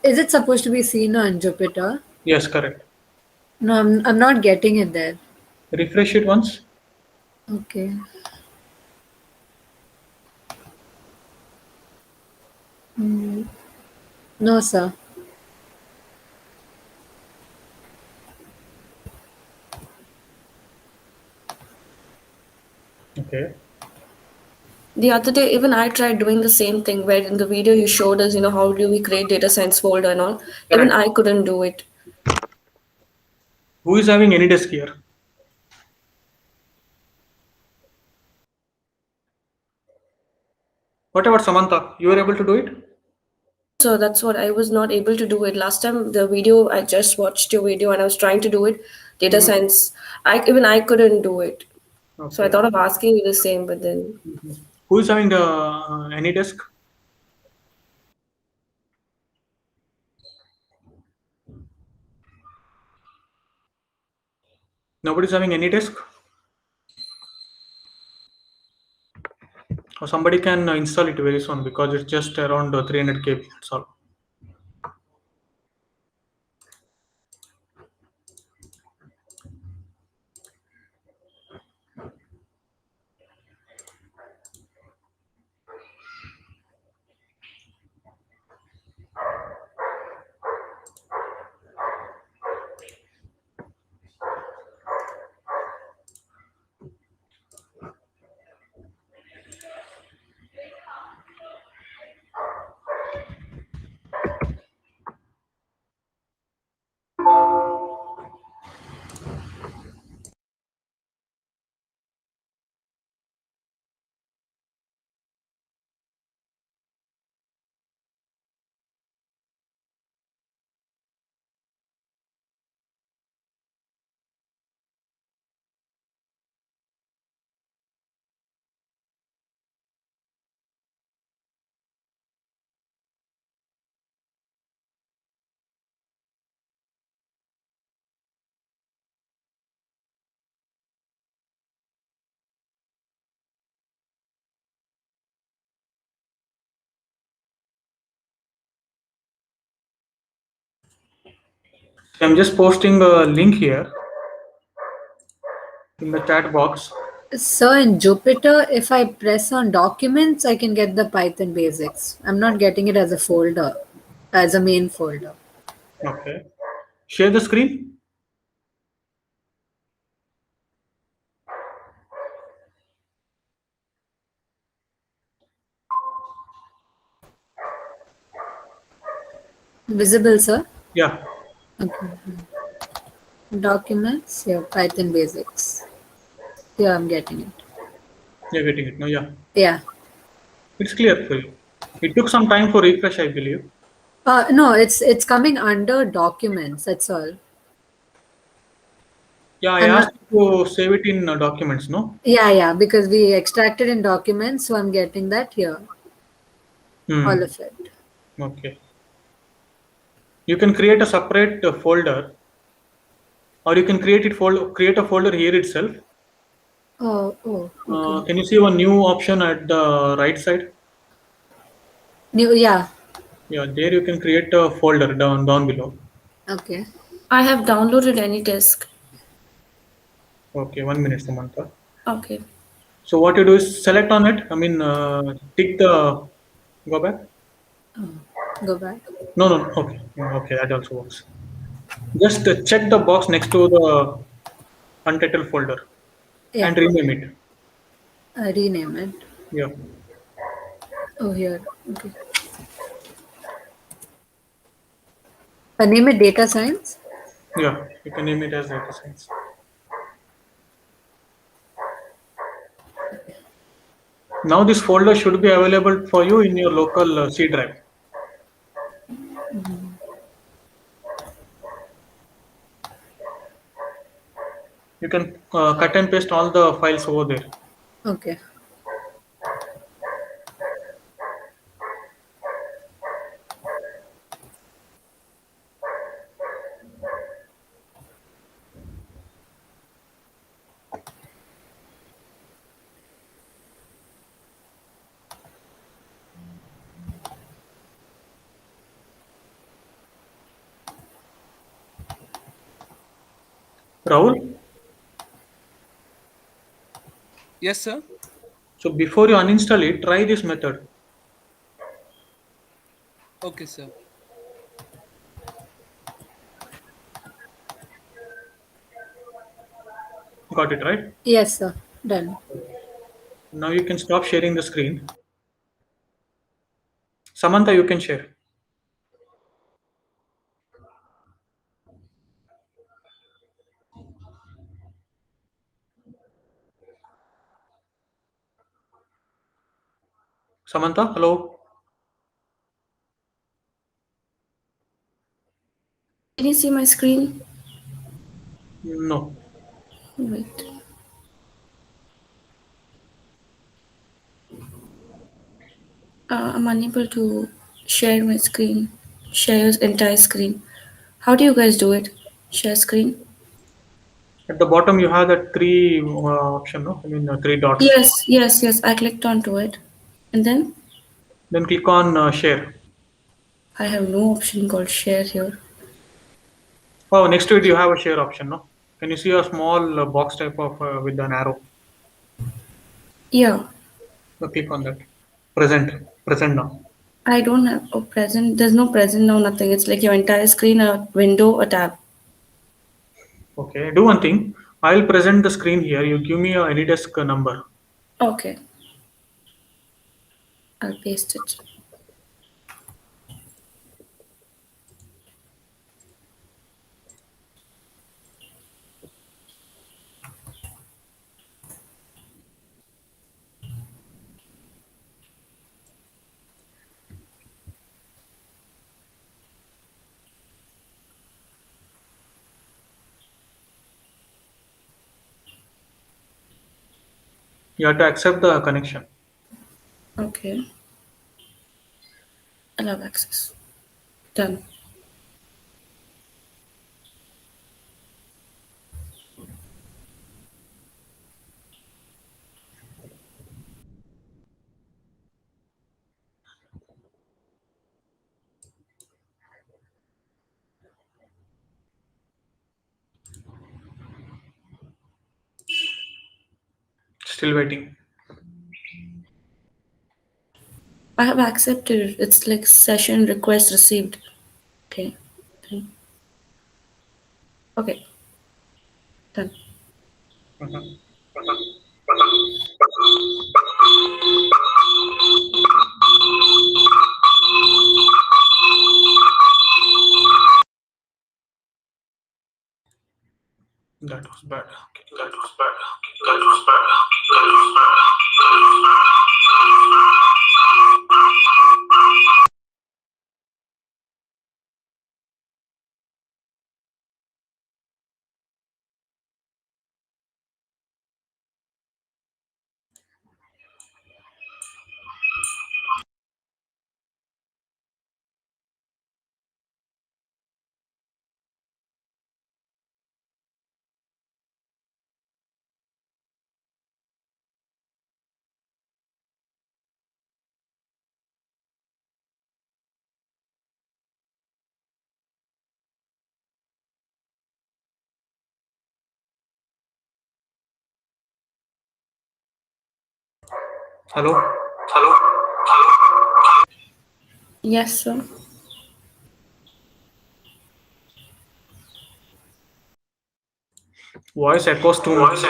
is it supposed to be seen on Jupyter? Yes, correct. No, I'm not getting it there. Refresh it once. Okay. Mm, no, sir. Okay. The other day, even I tried doing the same thing where in the video you showed us, how do we create data science folder and all. Even Correct. I couldn't do it. Who is having any desk here? What about Samantha? You were able to do it? So that's what I was not able to do it. Last time the video, I just watched your video and I was trying to do it. Data Mhm. science, I couldn't do it. So I Okay. thought of asking you the same, but then Who is having the any desk? Nobody's having any desk? Or somebody can install it very soon because it's just around 300 KB. That's all. I'm just posting a link here in the chat box. So in Jupyter, if I press on documents, I can get the Python basics. I'm not getting it as a folder, as a main folder. Okay. Share the screen. Visible, sir? Yeah, Okay. Documents, yeah, Python basics. Yeah, I'm getting it. you're getting it. No, yeah. Yeah. It's clear for you. It took some time for refresh, I believe. No, it's coming under documents. That's all. Yeah, I I'm asked not. you to save it in documents, no? Yeah, because we extracted in documents, so I'm getting that here. All Hmm. of it. Okay. You can create a separate folder, or you can create a folder here itself. Oh, okay. Can you see one new option at the right side? Yeah. Yeah, there you can create a folder down below. Okay. I have downloaded AnyDesk. Okay, 1 minute, Samantha. Okay. So what you do is select on it. I mean, tick the. Go back. Go back. No, no. Okay, okay, that also works. Just check the box next to the untitled folder Yeah. and rename it. I rename it. Yeah. Oh, here. Okay. I name it data science. Yeah, you can name it as data science. Now this folder should be available for you in your local C drive. You can cut and paste all the files over there. Okay. Rahul, Yes, sir. so before you uninstall it, try this method. Okay, sir. Got it, right? Yes, sir. Done. Now you can stop sharing the screen. Samantha, you can share. Samantha, hello. Can you see my screen? No. Wait. I'm unable to share my screen. Share entire screen. How do you guys do it? Share screen? At the bottom, you have that three option, no? I mean, three dots. Yes. I clicked onto it. And then Then click on share. I have no option called share here. Oh, next to it, you have a share option, no? Can you see a small box type of with an arrow? Yeah. So click on that. Present now. I don't have a present. There's no present now, nothing. It's like your entire screen, a window, a tab. Okay, do one thing. I'll present the screen here. You give me a AnyDesk number. Okay. I'll paste it. You have to accept the connection. Okay. Allow access. Done. Still waiting. I have accepted it. It's like session request received. Okay. Done. Okay. Done. Mhm. That was bad. Okay, that was bad. Okay, that was bad. Okay, that was bad. Hello? Yes, sir. Voice echoes too much.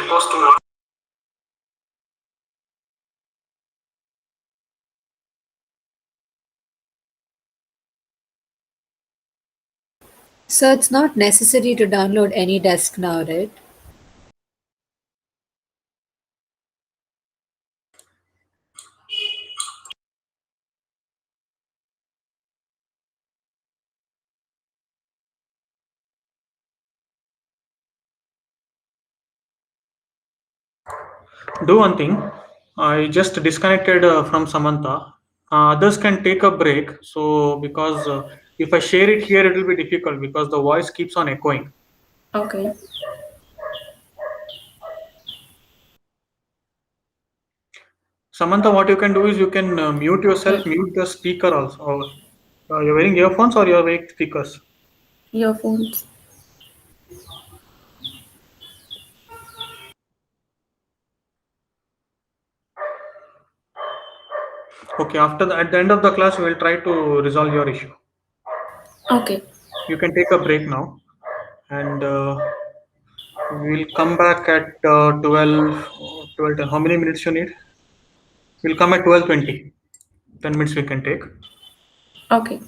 So it's not necessary to download AnyDesk now, right? Do one thing. I just disconnected from Samantha. Others can take a break. So because if I share it here, it will be difficult because the voice keeps on echoing. Okay. Samantha, what you can do is you can mute yourself, mute the speaker also. Or, you're wearing earphones or you're wearing speakers? Earphones. Okay. After at the end of the class, we will try to resolve your issue. Okay. You can take a break now, and we'll come back at 12. How many minutes you need? We'll come at 12:20. 10 minutes we can take. Okay.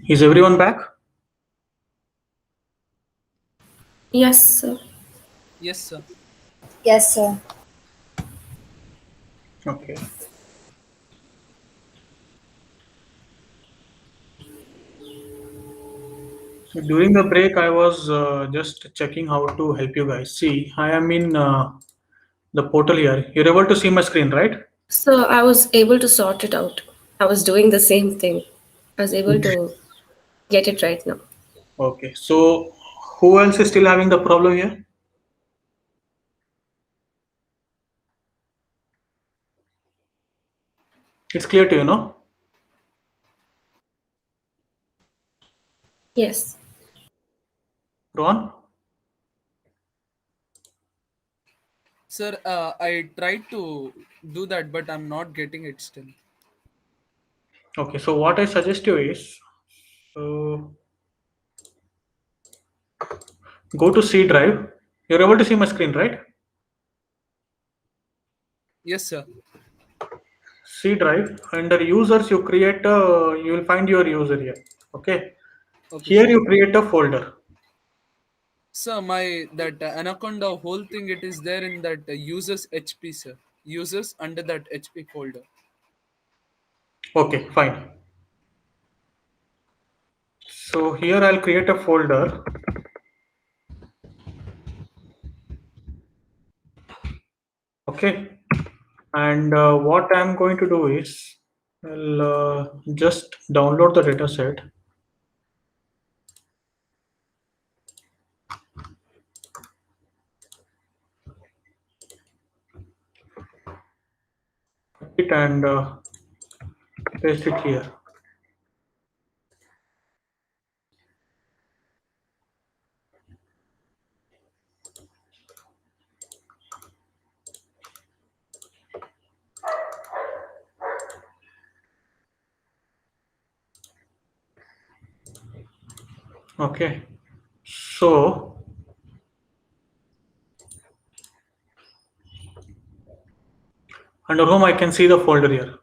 Is everyone back? Yes, sir. Yes, sir. Yes, sir. Okay. During the break, I was just checking how to help you guys. See, I am in the portal here. You're able to see my screen, right? So I was able to sort it out. I was doing the same thing. I was able to get it right now. Okay. So, who else is still having the problem here? It's clear to you, no? Yes. Rohan? Sir, I tried to do that, but I'm not getting it still. Okay. So, what I suggest you is go to C drive. You're able to see my screen, right? Yes, sir. C drive. Under users, you create you will find your user here. Okay. Okay, Here sir. you create a folder. Sir, my that Anaconda whole thing, it is there in that users HP, sir. Users under that HP folder. Okay, fine. So here I'll create a folder. Okay. And what I'm going to do is I'll just download the data set. It and paste it here. Okay. So under home I can see the folder here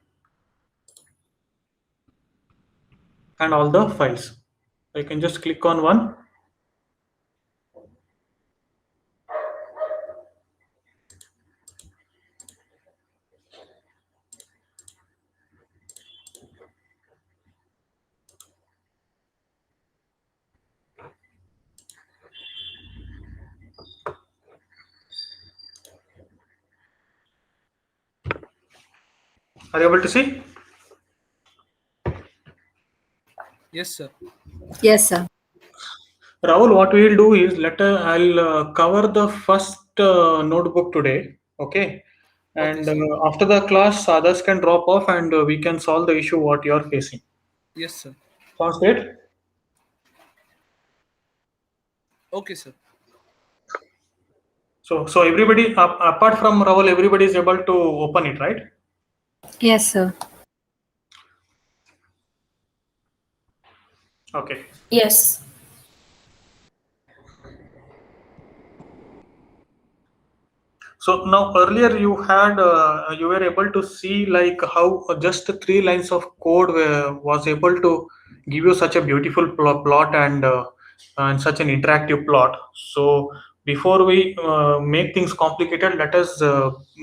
and all the files. I can just click on one. Are you able to see? Yes, sir. Yes, sir. Rahul, what we'll do is I'll cover the first notebook today. Okay. Okay, And sir. after the class, others can drop off and we can solve the issue what you're facing. Yes, sir. Sounds great? Okay, sir. So everybody, apart from Rahul, everybody is able to open it, right? Yes, sir. Okay. Yes. So now earlier you were able to see like how just 3 lines of code was able to give you such a beautiful plot and such an interactive plot. So before we make things complicated, let us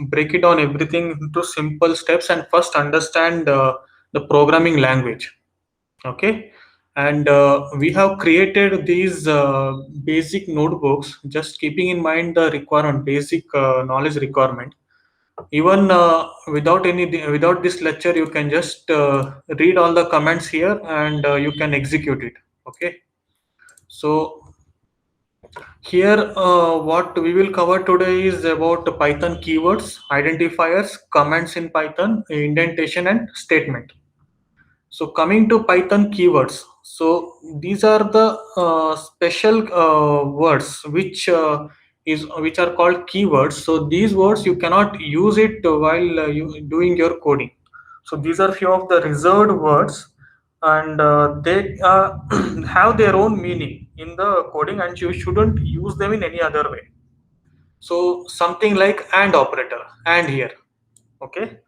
break it down everything into simple steps and first understand the programming language. Okay. And we have created these basic notebooks just keeping in mind the requirement basic knowledge requirement. Even without this lecture you can just read all the comments here and you can execute it. Okay. So here what we will cover today is about Python keywords, identifiers, comments in Python, indentation and statement. So coming to Python keywords, so these are the special words which are called keywords. So these words you cannot use it while you doing your coding. So these are few of the reserved words, and they have their own meaning in the coding, and you shouldn't use them in any other way. So something like and operator, and here, okay.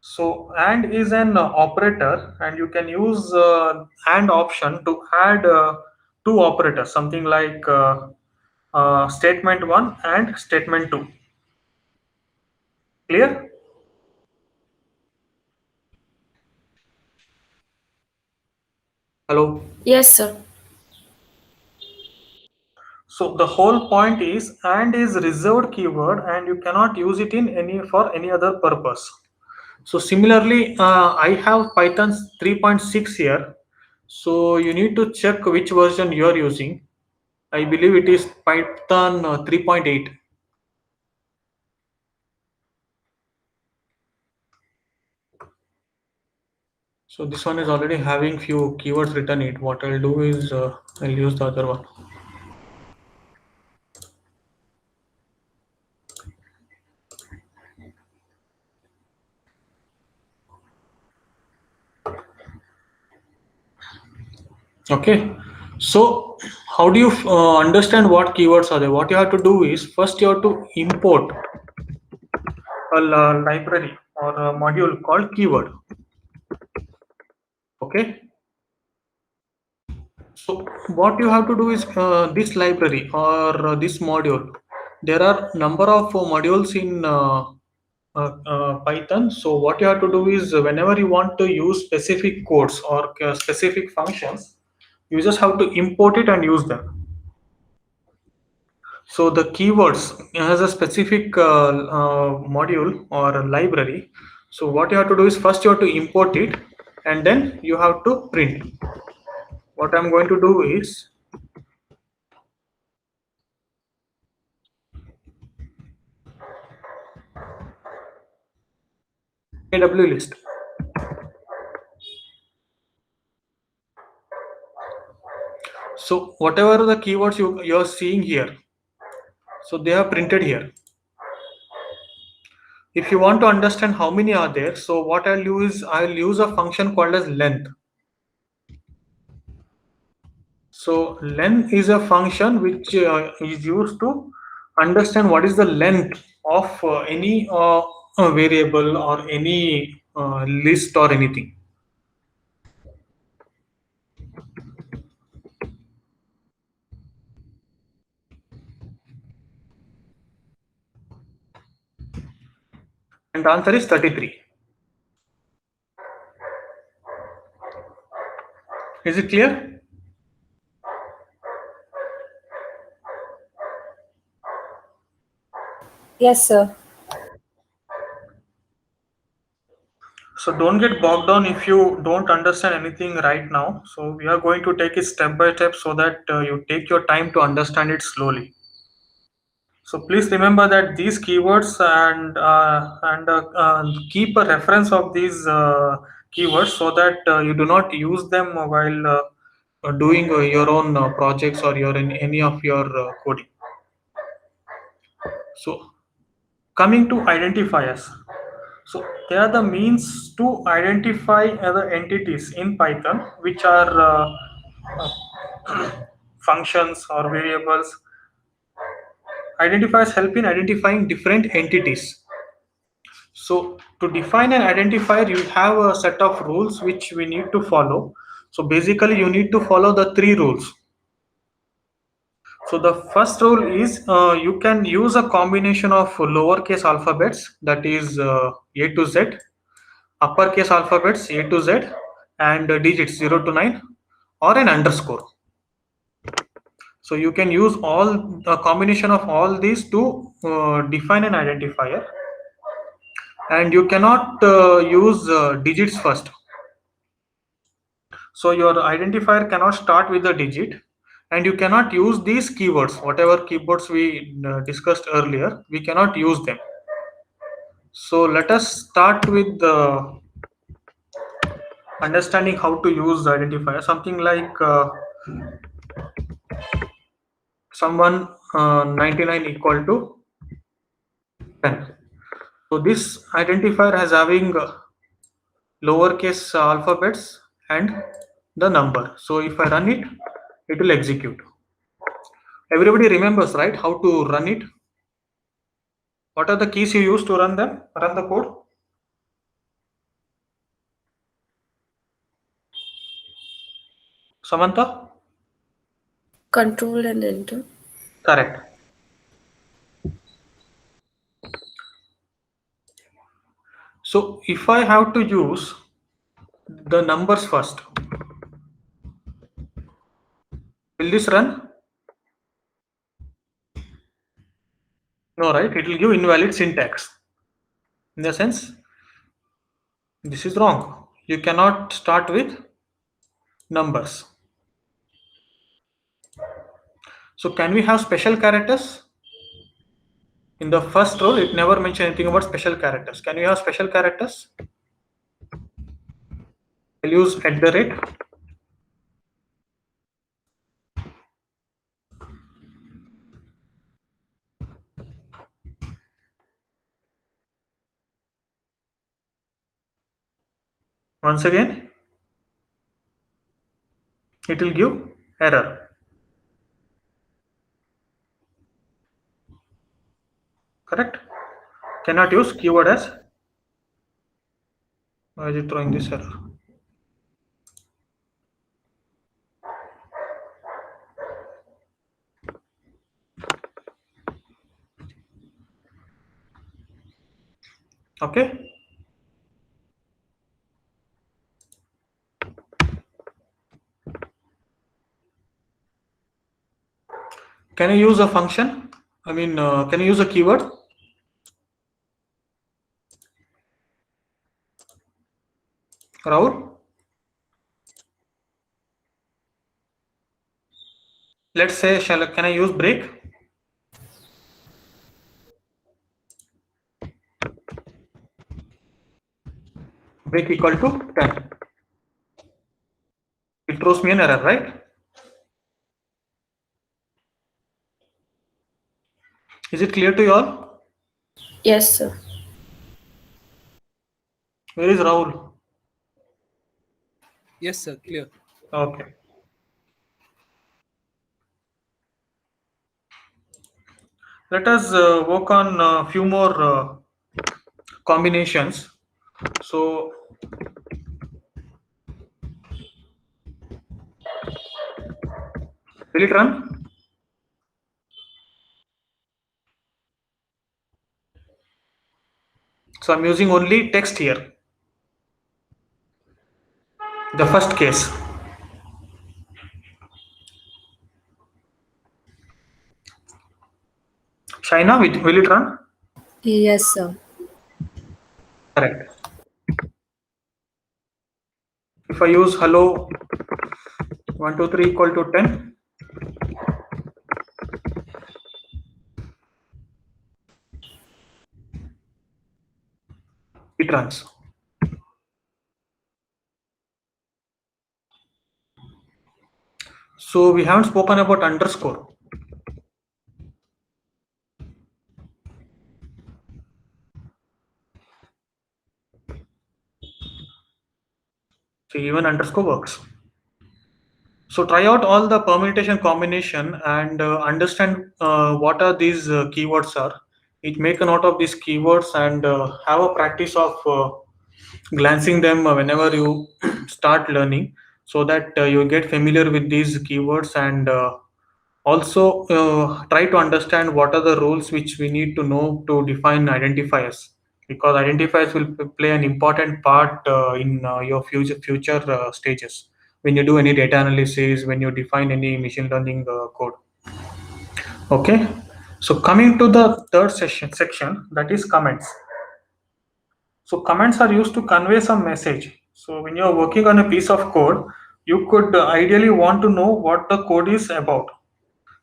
So AND is an operator, and you can use AND option to add two operators, something like statement 1 and statement 2. Clear? Hello. Yes, sir. So the whole point is AND is reserved keyword, and you cannot use it in any other purpose. So similarly, I have Python 3.6 here. So you need to check which version you are using. I believe it is Python 3.8. So this one is already having few keywords written in it. What I'll do is I'll use the other one. Okay. So how do you understand what keywords are there? What you have to do is first you have to import a library or a module called keyword. Okay. So what you have to do is this library or this module. There are number of modules in Python. So what you have to do is whenever you want to use specific codes or specific functions, you just have to import it and use them. So the keywords has a specific module or a library. So what you have to do is first you have to import it and then you have to print. What I'm going to do is AW list. So whatever the keywords you're seeing here, so they are printed here. If you want to understand how many are there, so what I'll use a function called as length. So len is a function which is used to understand what is the length of any variable or any list or anything. And the answer is 33. Is it clear? Yes, sir. So don't get bogged down if you don't understand anything right now. So we are going to take it step by step so that you take your time to understand it slowly. So please remember that these keywords and keep a reference of these keywords so that you do not use them while doing your own projects or your in any of your coding. So coming to identifiers. So they are the means to identify other entities in Python, which are functions or variables. Identifiers help in identifying different entities. So to define an identifier, you have a set of rules which we need to follow. So basically, you need to follow the three rules. So the first rule is you can use a combination of lowercase alphabets, that is A to Z, uppercase alphabets A to Z, and digits 0 to 9, or an underscore. So you can use a combination of all these to define an identifier, and you cannot use digits first. So your identifier cannot start with a digit, and you cannot use these keywords, whatever keywords we discussed earlier, we cannot use them. So let us start with understanding how to use the identifier. Something like someone 99 equal to 10. So this identifier has having lowercase alphabets and the number. So if I run it, it will execute. Everybody remembers, right, how to run it? What are the keys you use to run the code? Samantha? Control and enter. Correct. So if I have to use the numbers first, will this run? No, right? It will give invalid syntax. In the sense, this is wrong. You cannot start with numbers. So can we have special characters? In the first rule, it never mentioned anything about special characters. Can we have special characters? I'll use @ Once again, it will give error. Correct? Cannot use keyword as. Why is it throwing this error? Okay. Can you use a function? I mean, can you use a keyword? Rahul? Let's say, can I use break? Break equal to 10. It throws me an error, right? Is it clear to you all? Yes, sir. Where is Rahul? Yes, sir. Clear. Okay. Let us work on a few more combinations. So will it run? So I'm using only text here. The first case. Shaina, will it run? Yes, sir. Correct. If I use hello 1 2 3 equal to 10, it runs. So we haven't spoken about underscore. So even underscore works. So try out all the permutation combination and understand what are these keywords are. Make a note of these keywords and have a practice of glancing them whenever you start learning, so that you get familiar with these keywords, and also try to understand what are the rules which we need to know to define identifiers, because identifiers will play an important part in your future stages when you do any data analysis, when you define any machine learning code. Okay, so coming to the third section, that is comments. So comments are used to convey some message. So when you're working on a piece of code, you could ideally want to know what the code is about.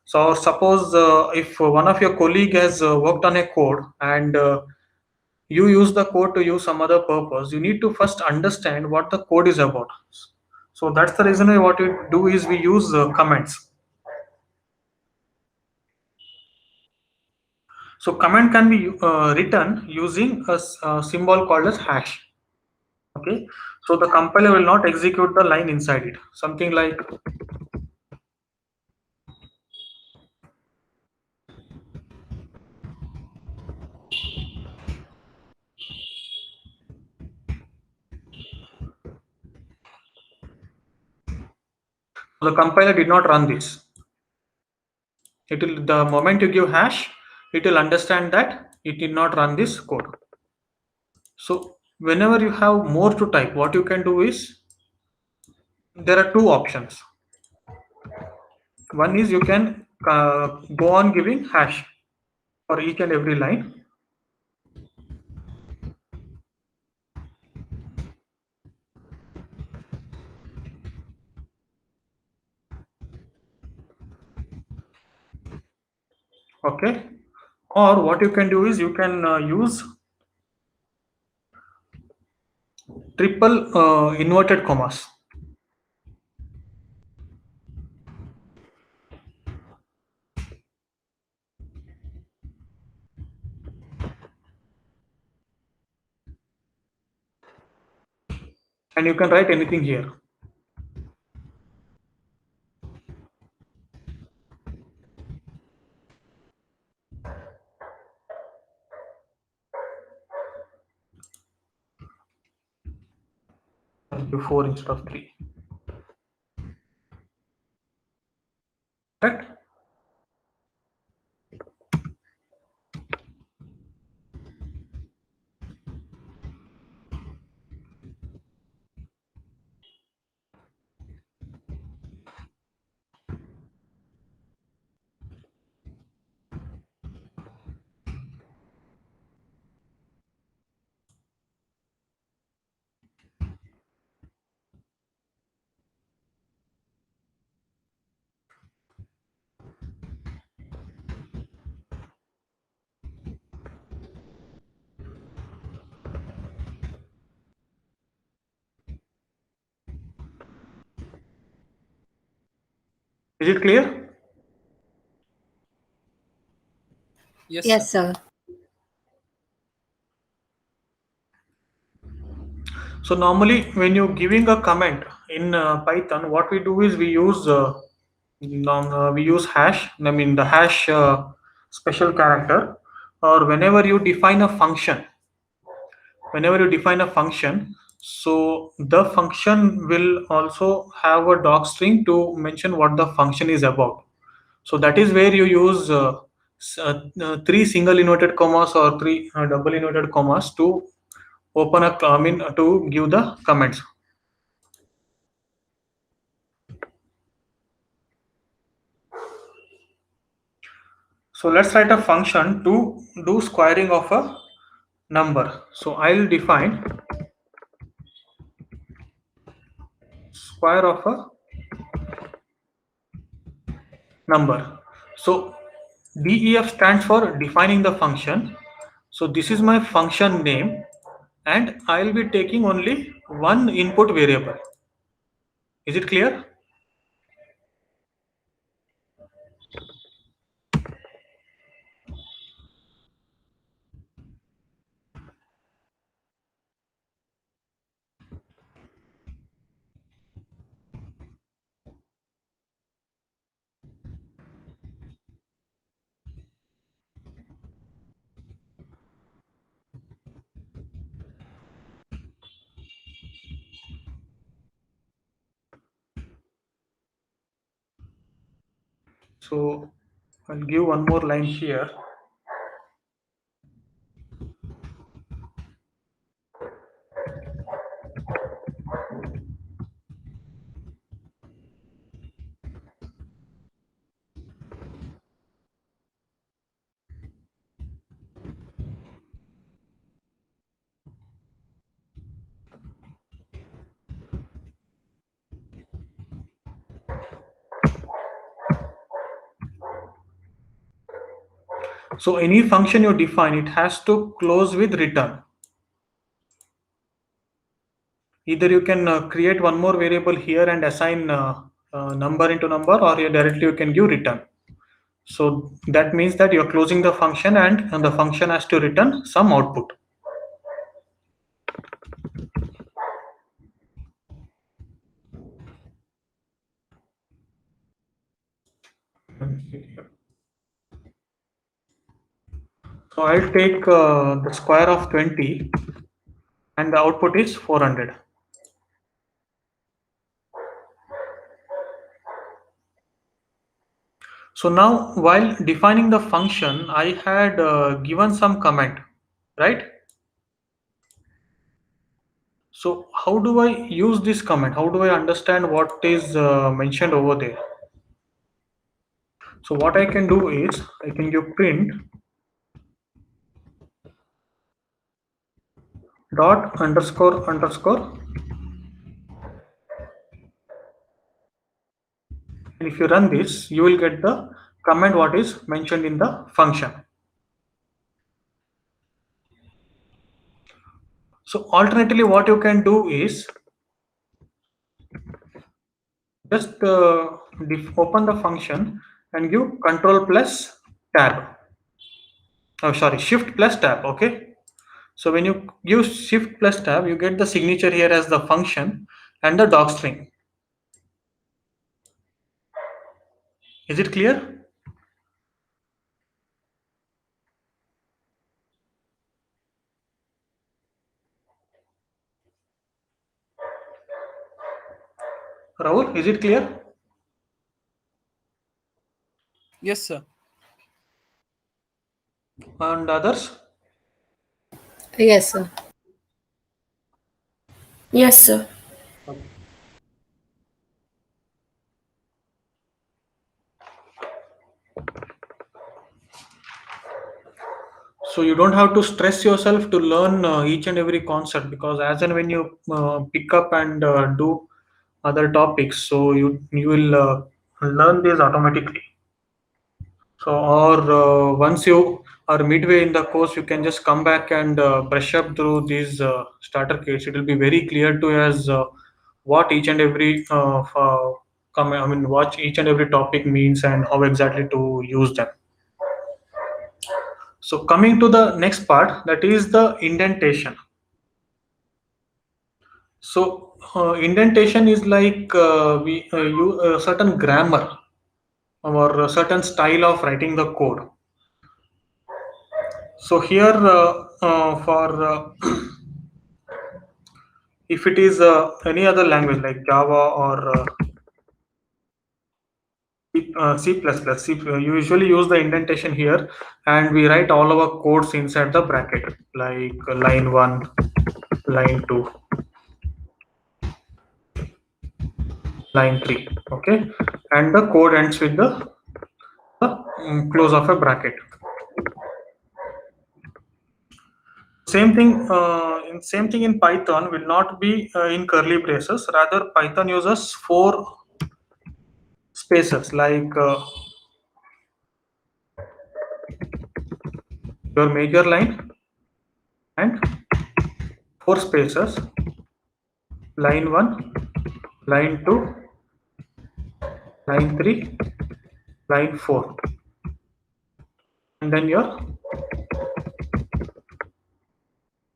So suppose if one of your colleague has worked on a code, and you use the code to use some other purpose, you need to first understand what the code is about. So that's the reason why what we do is we use comments. So comment can be written using a symbol called as hash. Okay, so the compiler will not execute the line inside it. Something like The compiler did not run this. It will, the moment you give hash, it will understand that it did not run this code. So whenever you have more to type, what you can do is, there are two options. One is you can go on giving hash for each and every line. Okay. Or what you can do is you can use triple inverted commas. And you can write anything here. Do 4 instead of 3. Correct? Is it clear? Yes, Yes, sir. sir. So normally when you're giving a comment in Python, what we do is we use hash. I mean the hash special character, or whenever you define a function. So the function will also have a doc string to mention what the function is about. So that is where you use 3 single inverted commas or 3 double inverted commas to open a, I mean to give the comments. So let's write a function to do squaring of a number. So I'll define square of a number. So DEF stands for defining the function. So this is my function name, and I'll be taking only one input variable. Is it clear? So I'll give one more line here. So any function you define, it has to close with return. Either you can create one more variable here and assign number into number, or you directly you can give return. So that means that you're closing the function, and the function has to return some output. So I'll take the square of 20, and the output is 400. So now while defining the function, I had given some comment, right? So how do I use this comment? How do I understand what is mentioned over there? So what I can do is I can give print dot underscore underscore, and if you run this, you will get the comment what is mentioned in the function. So alternatively, what you can do is just open the function and give control plus tab. Oh, sorry, shift plus tab. Okay. So when you use shift plus tab, you get the signature here as the function and the docstring. Is it clear? Rahul, is it clear? Yes, sir. And others? Yes, sir. Yes, sir. So you don't have to stress yourself to learn each and every concept, because as and when you pick up and do other topics, so you will learn this automatically. So or once you are midway in the course, you can just come back and brush up through these starter kits. It will be very clear to you as what each and every what each and every topic means and how exactly to use them. So coming to the next part, that is the indentation. So indentation is like we use a certain grammar or a certain style of writing the code. So here for if it is any other language like Java or C++, you usually use the indentation here, and we write all our codes inside the bracket, like line 1, line 2, line 3. Okay, and the code ends with the close of a bracket. Same thing in Python will not be in curly braces. Rather, Python uses 4 spaces, like your major line and 4 spaces, line 1, line 2, line 3, line 4, and then your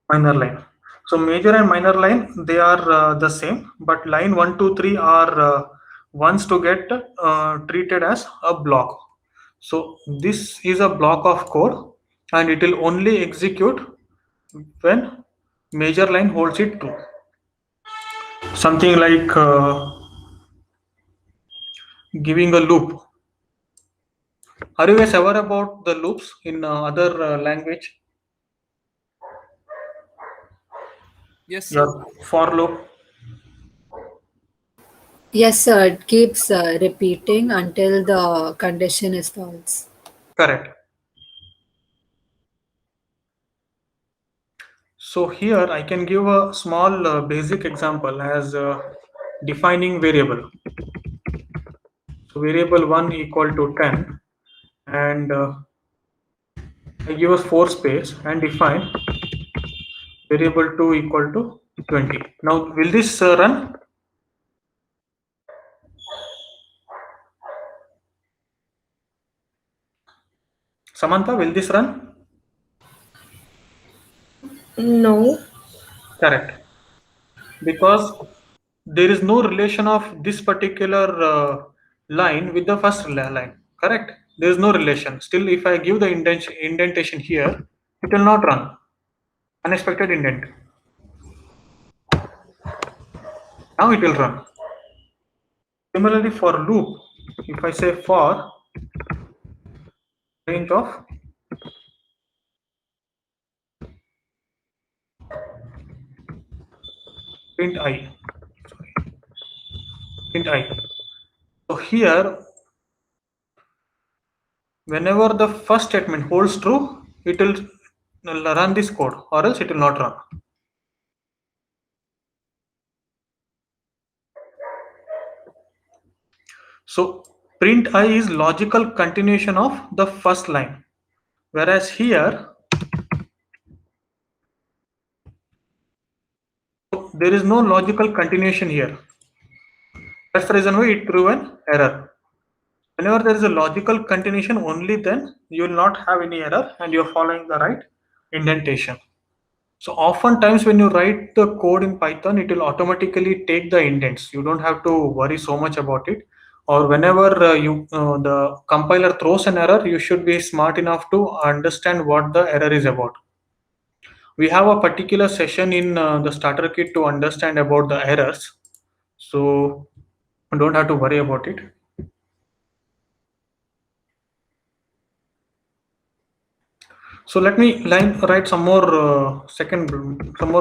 minor line. So major and minor line, they are the same, but line 1, 2, 3 are ones to get treated as a block. So this is a block of code, and it will only execute when major line holds it true. Something like giving a loop. Are you guys aware about the loops in other language? Yes, sir. Your for loop. Yes, sir. It keeps repeating until the condition is false. Correct. So here I can give a small basic example as defining variable. So variable 1 equal to 10, and I give us 4 space and define variable 2 equal to 20. Now will this run? Samantha, will this run? No. Correct. Because there is no relation of this particular line with the first line. Correct. There is no relation. Still, if I give the indentation here, it will not run. Unexpected indent. Now it will run. Similarly for loop, if I say for range of print I. Sorry, print I. So here, whenever the first statement holds true, it will run this code, or else it will not run. So print I is logical continuation of the first line, whereas here there is no logical continuation here. That's the reason why it threw an error. Whenever there is a logical continuation, only then you will not have any error and you're following the right indentation. So oftentimes when you write the code in Python, it will automatically take the indents. You don't have to worry so much about it. Or whenever the compiler throws an error, you should be smart enough to understand what the error is about. We have a particular session in the starter kit to understand about the errors. So don't have to worry about it. So let me write some more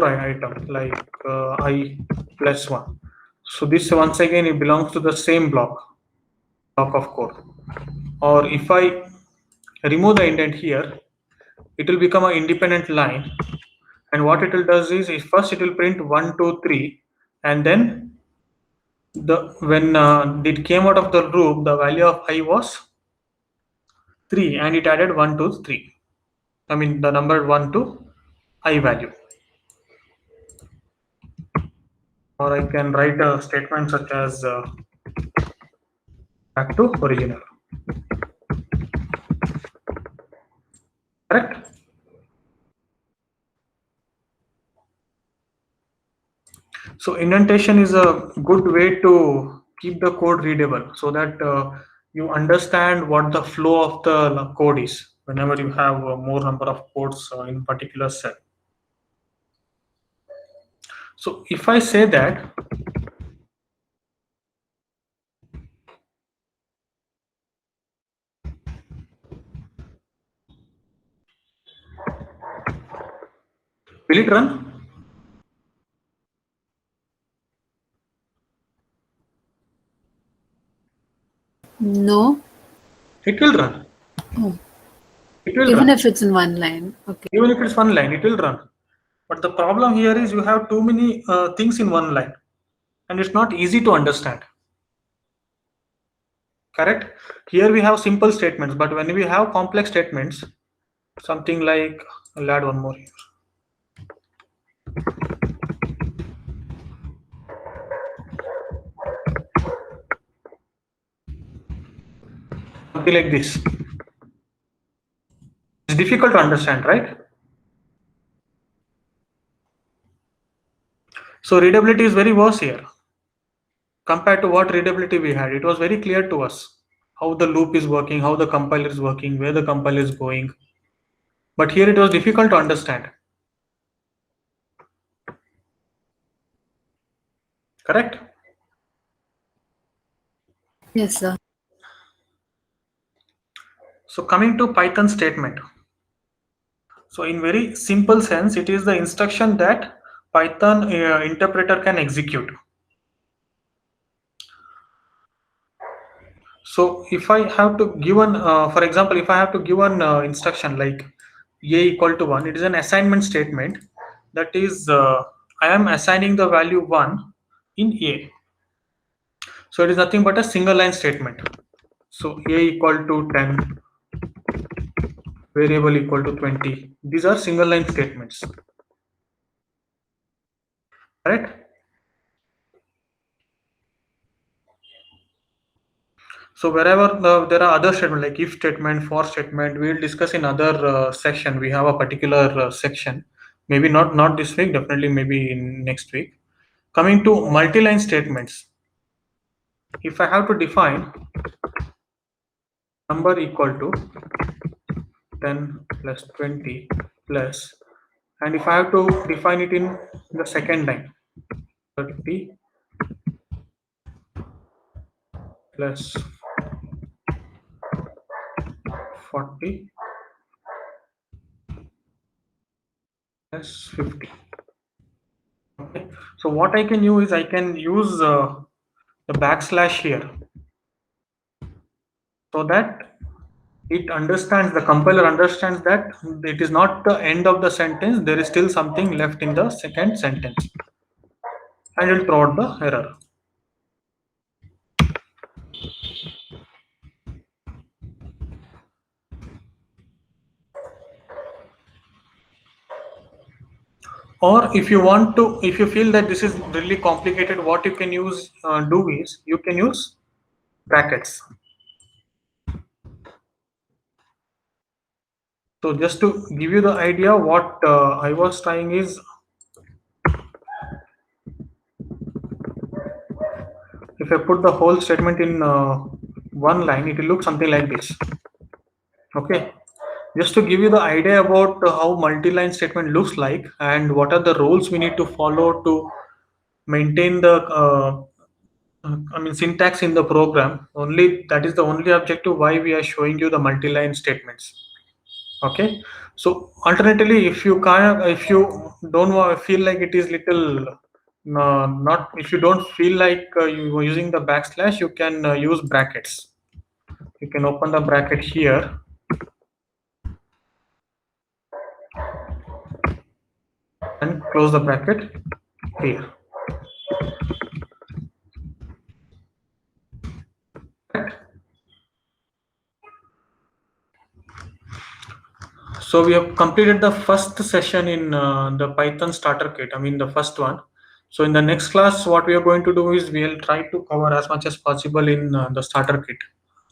item like I plus 1. So this once again it belongs to the same block of code. Or if I remove the indent here, it will become an independent line. And what it will does is first it will print 1, 2, 3, and then when it came out of the loop, the value of I was 3, and it added 1 to 3. I mean the number 1 to I value. Or I can write a statement such as back to original. Correct? So indentation is a good way to keep the code readable so that you understand what the flow of the code is whenever you have more number of codes in particular cell. So if I say that will it run? No. It will run. Oh. It will Even run. if it's in one line. Okay. Even if it's one line, it will run. But the problem here is you have too many things in one line, and it's not easy to understand. Correct? Here we have simple statements, but when we have complex statements, something like, I'll add one more here. Something like this. It's difficult to understand, right? So readability is very worse here compared to what readability we had. It was very clear to us how the loop is working, how the compiler is working, where the compiler is going. But here it was difficult to understand. Correct? Yes, sir. So coming to Python statement. So in very simple sense, it is the instruction that Python interpreter can execute. So if I have to give an, for example, if I have to give an instruction like a equal to 1, it is an assignment statement. That is, I am assigning the value 1 in a. So it is nothing but a single line statement. So a equal to 10, variable equal to 20. These are single line statements. Correct? So wherever there are other statements like if statement, for statement, we will discuss in other section. We have a particular section. Maybe not this week, definitely maybe in next week. Coming to multi-line statements. If I have to define number equal to 10 plus 20 plus, and if I have to define it in the second line, 30 plus 40 plus 50. Okay. So what I can use is I can use the backslash here so that the compiler understands that it is not the end of the sentence, there is still something left in the second sentence, and it will throw out the error. Or if you feel that this is really complicated, what you can do is you can use brackets. So just to give you the idea, what I was trying is, if I put the whole statement in one line, it will look something like this. Okay. Just to give you the idea about how multi-line statement looks like and what are the rules we need to follow to maintain the syntax in the program. Only that is the only objective why we are showing you the multi-line statements. Okay. So alternatively, if you don't feel like it is little not if you don't feel like you are using the backslash, you can use brackets. You can open the bracket here and close the bracket here. So we have completed the first session in the Python starter kit. The first one. So in the next class, what we are going to do is we'll try to cover as much as possible in the starter kit.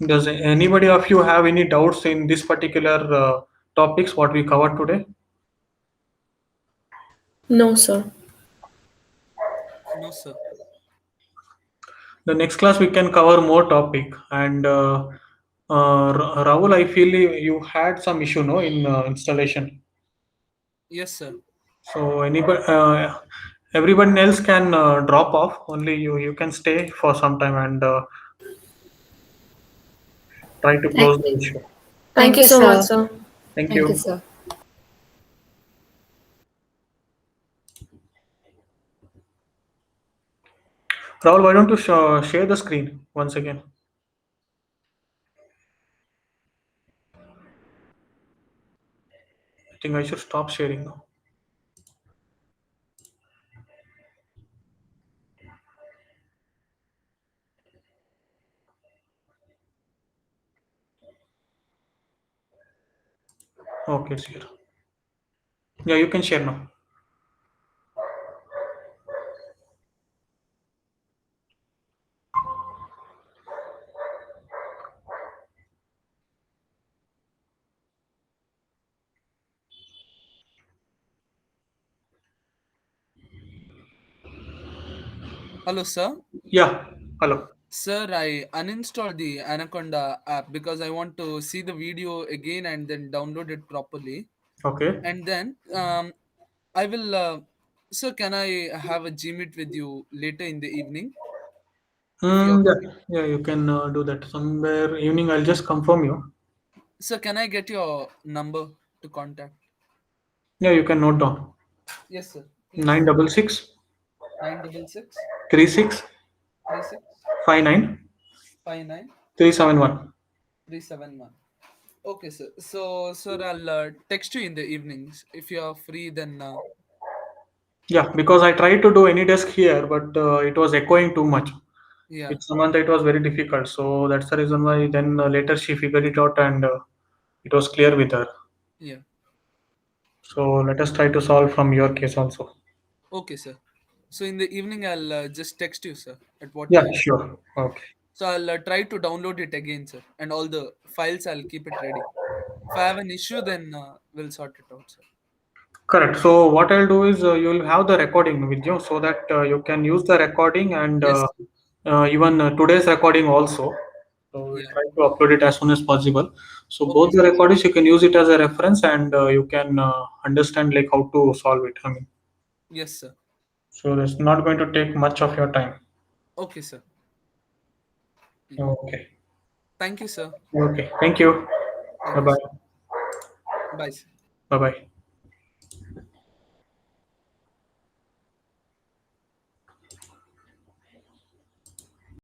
Does anybody of you have any doubts in this particular topics what we covered today? No, sir. No, sir. The next class we can cover more topic. And Rahul, I feel you had some issue, no, in installation. Yes, sir. So everybody else can drop off. Only you can stay for some time and try to close the issue. Thank you so much, sir. Thank Thank you. you, sir. Rahul, why don't you share the screen once again? I think I should stop sharing now. Okay, it's here. Yeah, you can share now. Hello, sir. Yeah, hello. Sir, I uninstalled the Anaconda app because I want to see the video again and then download it properly. Okay. And then I will. Sir, can I have a Gmeet with you later in the evening? If you're free. Yeah, you can do that somewhere evening. I'll just confirm you. Sir, can I get your number to contact? Yeah, you can note down Yes, sir. Please. 966 966 36 36 59 59 371. 371. Okay, sir. So, sir, I'll text you in the evenings. If you are free, then Yeah, because I tried to do AnyDesk here, but it was echoing too much. yeah, With Samantha, it was very difficult. So that's the reason why then later she figured it out and it was clear with her. yeah. So let us try to solve from your case also. Okay, sir. So in the evening, I'll just text you, sir, at what Yeah, time. sure. Okay. So I'll try to download it again, sir, and all the files I'll keep it ready. If I have an issue, then we'll sort it out, sir. Correct. So what I'll do is you'll have the recording with you so that you can use the recording and Yes. even today's recording also. So we'll Yeah. try to upload it as soon as possible. So Okay, both the sir. recordings you can use it as a reference and you can understand like how to solve it. Yes, sir. So it's not going to take much of your time. Okay, sir. Okay. Thank you, sir. Okay. Thank you. Thank Bye you, bye. sir. Bye, sir. Bye bye.